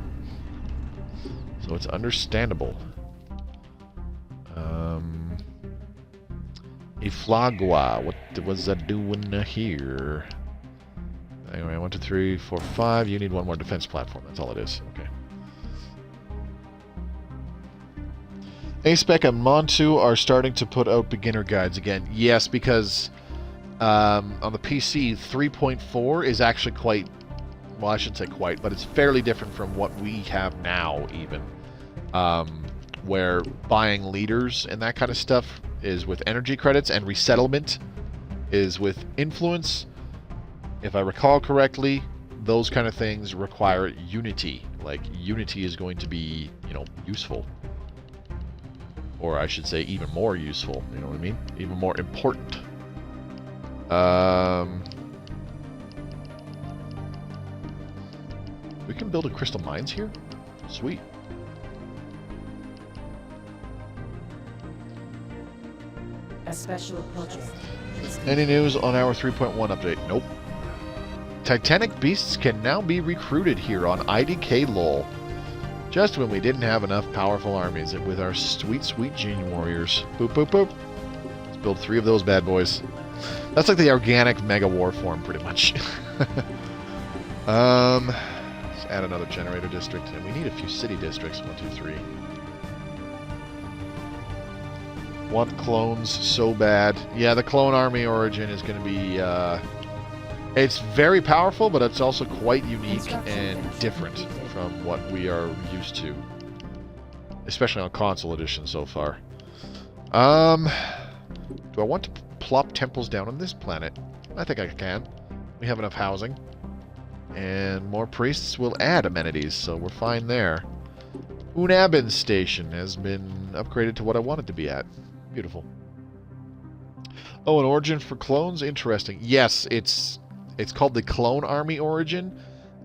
[SPEAKER 1] So it's understandable. Iflagua, what was that doing here? Anyway, 1, 2, 3, 4, 5. You need one more defense platform. That's all it is. Okay. A-Spec and Montu are starting to put out beginner guides again. Yes, because on the PC, 3.4 is actually quite... Well, I shouldn't say quite, but it's fairly different from what we have now, even. Where buying leaders and that kind of stuff is with energy credits, and resettlement is with influence. If I recall correctly, those kind of things require unity. Like, unity is going to be, useful. Or I should say even more useful, you know what I mean? Even more important. We can build a crystal mines here? Sweet.
[SPEAKER 2] A special project.
[SPEAKER 1] Any news on our 3.1 update? Nope. Titanic beasts can now be recruited here on IDK LOL. Just when we didn't have enough powerful armies with our sweet, sweet gene warriors. Boop, boop, boop. Let's build 3 of those bad boys. That's like the organic mega war form, pretty much. Let's add another generator district, and we need a few city districts. 1, 2, 3. Want clones so bad. Yeah, the clone army origin is going to be... it's very powerful, but it's also quite unique and different from what we are used to. Especially on Console Edition so far. Do I want to plop temples down on this planet? I think I can. We have enough housing. And more priests will add amenities, so we're fine there. Unabin Station has been upgraded to what I want it to be at. Beautiful. Oh, an origin for clones? Interesting. Yes, it's called the Clone Army Origin,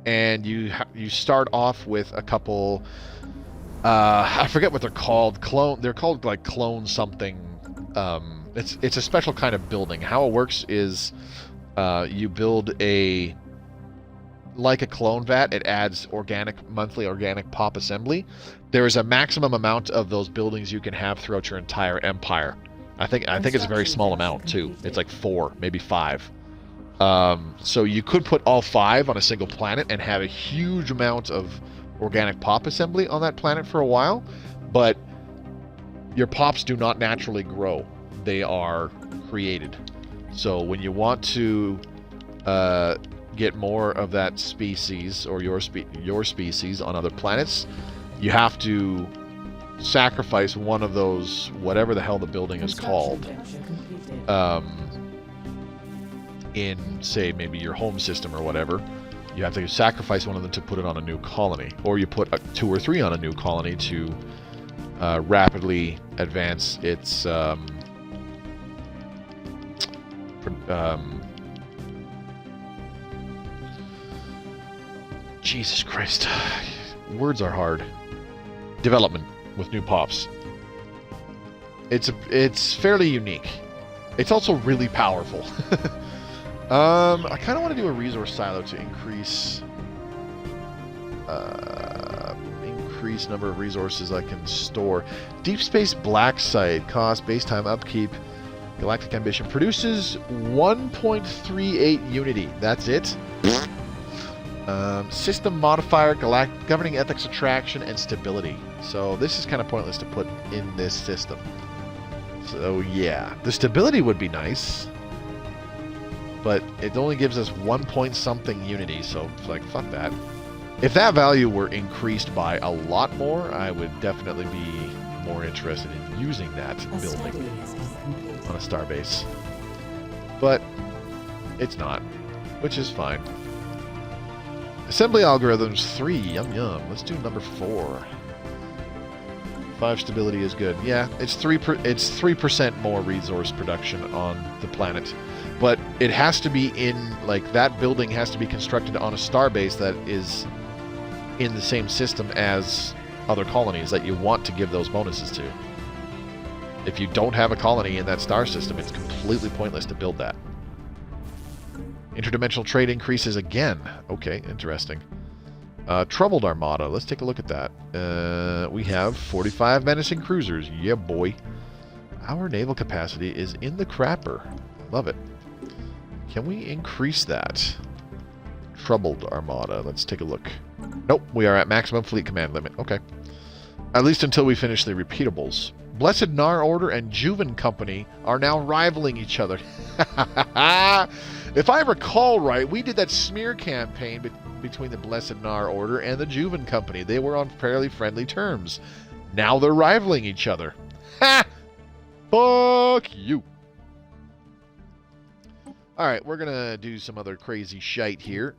[SPEAKER 1] and you start off with a couple... I forget what they're called. They're called like clone something. It's a special kind of building. How it works is you build like a clone vat. It adds monthly organic pop assembly. There is a maximum amount of those buildings you can have throughout your entire empire. I think it's a very small amount too. It's like 4, maybe 5. So you could put all 5 on a single planet and have a huge amount of organic pop assembly on that planet for a while, but your pops do not naturally grow. They are created. So when you want to get more of that species or your species on other planets, you have to sacrifice one of those, whatever the hell the building is called, in, say, maybe your home system or whatever. You have to sacrifice one of them to put it on a new colony, or you put 2 or 3 on a new colony to rapidly advance its Jesus Christ, words are hard. Development with new pops. It's fairly unique. It's also really powerful. I kind of want to do a resource silo to increase number of resources I can store. Deep Space Black Site cost base time upkeep. Galactic Ambition produces 1.38 Unity. That's it. System modifier, governing ethics, attraction, and stability. So this is kind of pointless to put in this system. So yeah, the stability would be nice, but it only gives us 1 point something Unity, so it's like, fuck that. If that value were increased by a lot more, I would definitely be more interested in using that building on a starbase. But it's not, which is fine. Assembly algorithms 3. Yum yum. Let's do number 4. 5 stability is good. Yeah, it's 3% more resource production on the planet. But it has to be in, like, that building has to be constructed on a starbase that is in the same system as other colonies that you want to give those bonuses to. If you don't have a colony in that star system, it's completely pointless to build that. Interdimensional trade increases again. Okay, interesting. Troubled Armada. Let's take a look at that. We have 45 menacing cruisers. Yeah, boy. Our naval capacity is in the crapper. Love it. Can we increase that? Troubled Armada. Let's take a look. Nope, we are at maximum fleet command limit. Okay. At least until we finish the repeatables. Blessed Nar Order and Juven Company are now rivaling each other. If I recall right, we did that smear campaign between the Blessed Nar Order and the Juven Company. They were on fairly friendly terms. Now they're rivaling each other. Ha! Fuck you. Alright, we're gonna do some other crazy shite here.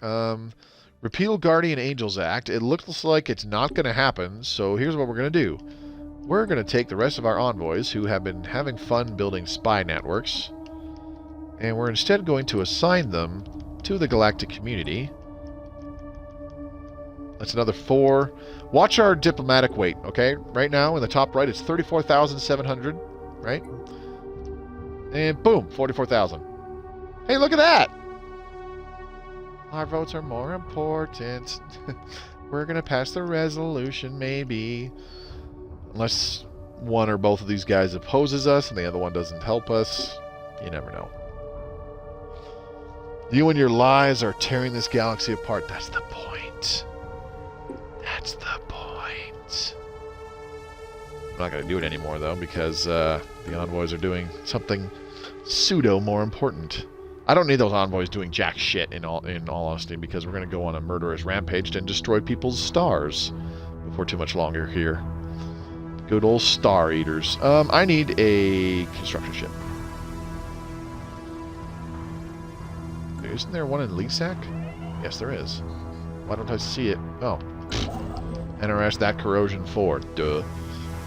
[SPEAKER 1] Repeal Guardian Angels Act. It looks like it's not gonna happen, so here's what we're gonna do. We're gonna take the rest of our envoys who have been having fun building spy networks, and we're instead going to assign them to the galactic community. That's another 4. Watch our diplomatic weight, okay? Right now, in the top right, it's 34,700, right? And boom, 44,000. Hey, look at that! Our votes are more important. We're gonna pass the resolution, maybe. Unless one or both of these guys opposes us and the other one doesn't help us. You never know. You and your lies are tearing this galaxy apart. That's the point. That's the point. I'm not going to do it anymore, though, because the envoys are doing something pseudo more important. I don't need those envoys doing jack shit, in all honesty, because we're going to go on a murderous rampage and destroy people's stars before too much longer here. Good old Star Eaters. I need a construction ship. Isn't there one in Lisak? Yes, there is. Why don't I see it? Oh. NRS that corrosion 4. Duh.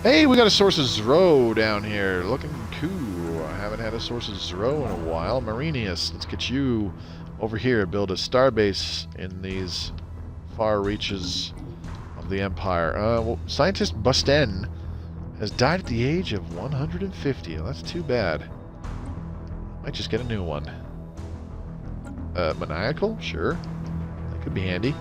[SPEAKER 1] Hey, we got a Sources Zero down here. Looking cool. I haven't had a Sources Zero in a while. Marinius, let's get you over here. Build a starbase in these far reaches of the Empire. Well, Scientist Busten has died at the age of 150. Well, that's too bad. Might just get a new one. Maniacal? Sure. That could be handy.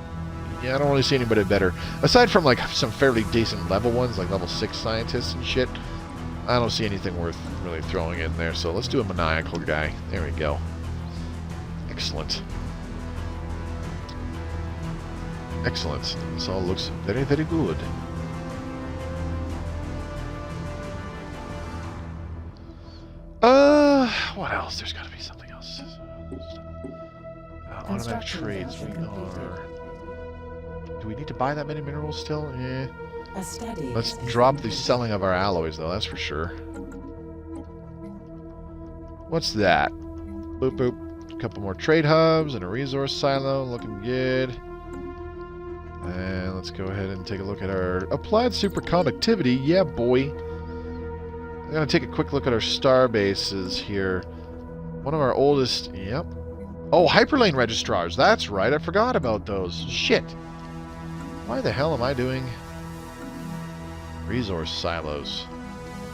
[SPEAKER 1] Yeah, I don't really see anybody better. Aside from, like, some fairly decent level ones, like level 6 scientists and shit, I don't see anything worth really throwing in there, so let's do a maniacal guy. There we go. Excellent. Excellent. This all looks very, very good. What else? There's got to be something else. Automatic trades. We are... Do we need to buy that many minerals still? Eh. Let's drop the selling of our alloys, though, that's for sure. What's that? Boop, boop. A couple more trade hubs and a resource silo. Looking good. And let's go ahead and take a look at our applied superconductivity. Yeah, boy. I'm going to take a quick look at our star bases here. One of our oldest... Yep. Oh, hyperlane registrars. That's right. I forgot about those. Shit. Why the hell am I doing resource silos?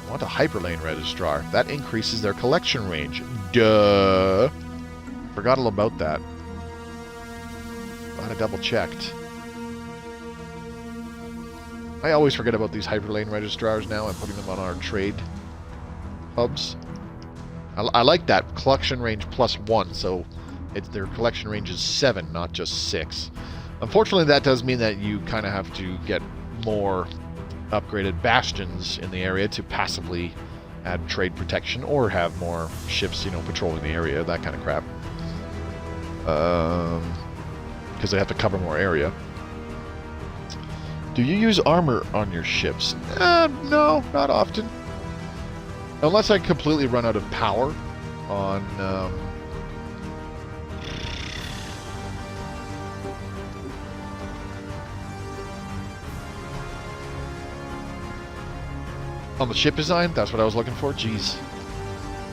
[SPEAKER 1] I want a hyperlane registrar. That increases their collection range. Duh. Forgot all about that. Glad I double checked. I always forget about these hyperlane registrars now. I'm putting them on our trade hubs. I like that collection range +1, so their collection range is 7, not just 6. Unfortunately, that does mean that you kind of have to get more upgraded bastions in the area to passively add trade protection or have more ships, you know, patrolling the area, that kind of crap. Because they have to cover more area. Do you use armor on your ships? No, not often. Unless I completely run out of power on... On the ship design, that's what I was looking for. Jeez.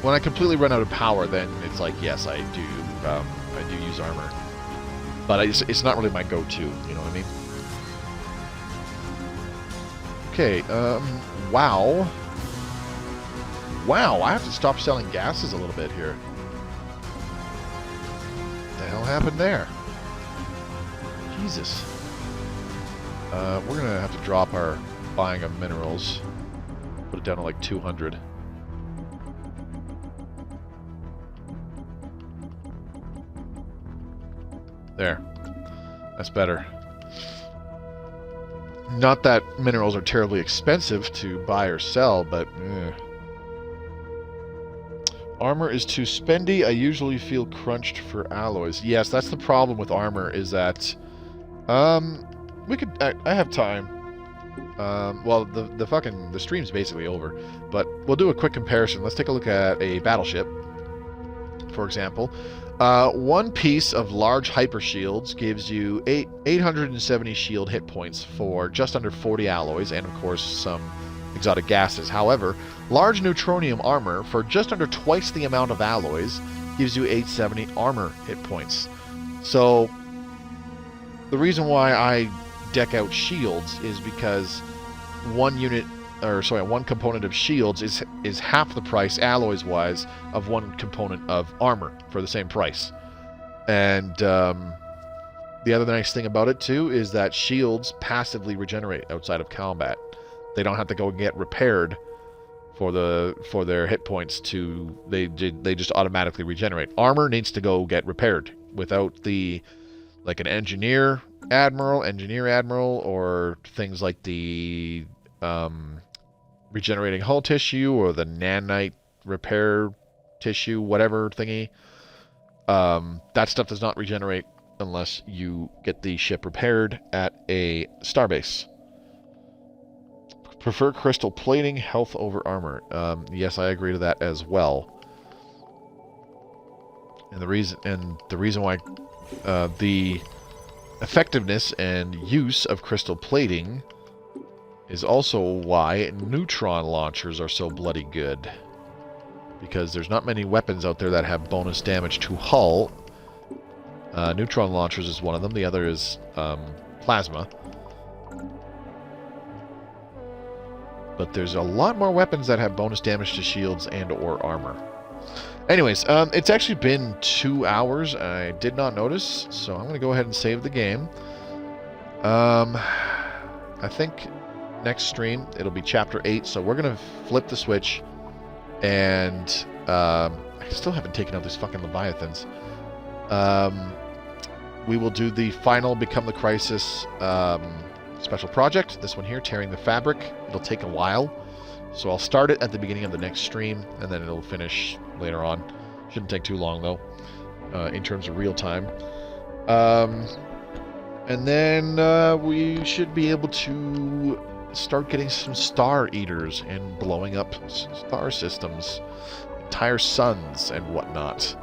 [SPEAKER 1] When I completely run out of power, then it's like, yes, I do use armor. But it's not really my go-to, you know what I mean? Okay, wow. Wow, I have to stop selling gases a little bit here. What the hell happened there? Jesus. We're gonna have to drop our buying of minerals. Put it down to like 200. There. That's better. Not that minerals are terribly expensive to buy or sell, but... Armor is too spendy. I usually feel crunched for alloys. Yes, that's the problem with armor, is that... we could... I have time. Well, the stream's basically over. But we'll do a quick comparison. Let's take a look at a battleship, for example. One piece of large hyper shields gives you 870 shield hit points for just under 40 alloys, and of course some exotic gases. However, large neutronium armor for just under twice the amount of alloys gives you 870 armor hit points. So the reason why I deck out shields is because one component of shields is half the price alloys wise of one component of armor for the same price. And the other nice thing about it too is that shields passively regenerate outside of combat. They don't have to go and get repaired for their hit points to they just automatically regenerate. Armor needs to go get repaired without the like an engineer admiral, or things like the regenerating hull tissue or the nanite repair tissue, whatever thingy. That stuff does not regenerate unless you get the ship repaired at a starbase. Prefer crystal plating, health over armor. Yes, I agree to that as well. And the reason why the effectiveness and use of crystal plating is also why neutron launchers are so bloody good. Because there's not many weapons out there that have bonus damage to hull. Neutron launchers is one of them. The other is plasma. But there's a lot more weapons that have bonus damage to shields and or armor. Anyways, it's actually been 2 hours. I did not notice, so I'm going to go ahead and save the game. I think next stream it'll be Chapter 8, so we're going to flip the switch. And I still haven't taken out these fucking Leviathans. We will do the final Become the Crisis special project. This one here, Tearing the Fabric. It'll take a while. So I'll start it at the beginning of the next stream, and then it'll finish later on. Shouldn't take too long, though, in terms of real time. And then we should be able to start getting some star eaters and blowing up star systems, entire suns and whatnot,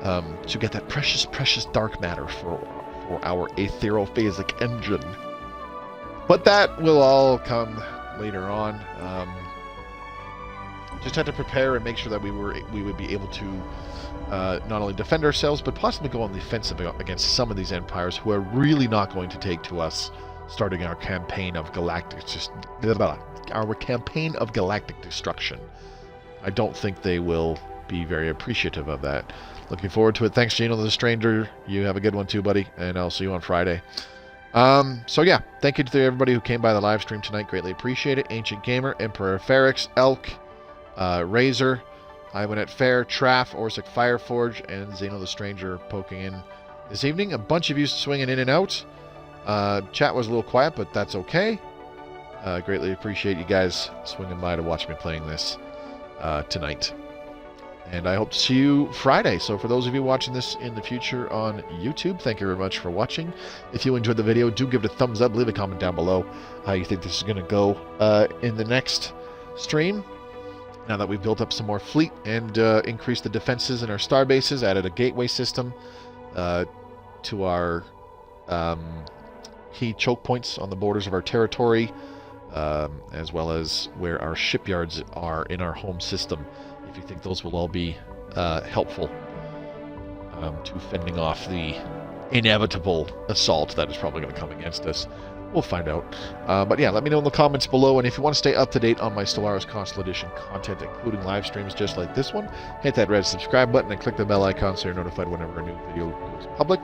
[SPEAKER 1] to get that precious, precious dark matter for our aetherophasic engine. But that will all come later on. Just had to prepare and make sure that we would be able to not only defend ourselves, but possibly go on the offensive against some of these empires who are really not going to take to us, starting our campaign of galactic destruction. I don't think they will be very appreciative of that. Looking forward to it. Thanks, Gino the Stranger. You have a good one too, buddy, and I'll see you on Friday. So yeah, thank you to everybody who came by the live stream tonight. Greatly appreciate it. Ancient Gamer, Emperor Ferrix, Elk, Razor, Iwanet Fair, Traff, Orsic Fireforge, and Zeno the Stranger poking in this evening. A bunch of you swinging in and out. Chat was a little quiet, but that's okay. Greatly appreciate you guys swinging by to watch me playing this tonight. And I hope to see you Friday. So for those of you watching this in the future on YouTube, thank you very much for watching. If you enjoyed the video, do give it a thumbs up. Leave a comment down below how you think this is going to go in the next stream. Now that we've built up some more fleet and increased the defenses in our star bases, added a gateway system to our key choke points on the borders of our territory, as well as where our shipyards are in our home system, if you think those will all be helpful to fending off the inevitable assault that is probably going to come against us. We'll find out. But yeah, let me know in the comments below, and if you want to stay up to date on my Stellaris Console Edition content, including live streams just like this one, hit that red subscribe button and click the bell icon so you're notified whenever a new video goes public.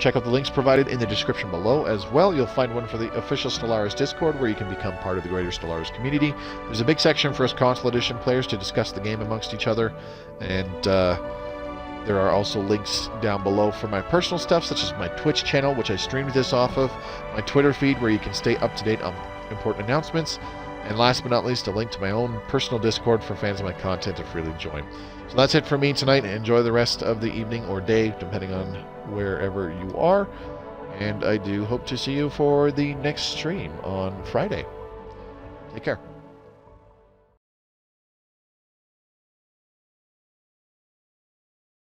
[SPEAKER 1] Check out the links provided in the description below as well. You'll find one for the official Stellaris Discord, where you can become part of the greater Stellaris community. There's a big section for us Console Edition players to discuss the game amongst each other, and there are also links down below for my personal stuff, such as my Twitch channel, which I streamed this off of, my Twitter feed, where you can stay up to date on important announcements, and last but not least, a link to my own personal Discord for fans of my content to freely join. So that's it for me tonight. Enjoy the rest of the evening or day, depending on wherever you are, and I do hope to see you for the next stream on Friday. Take care.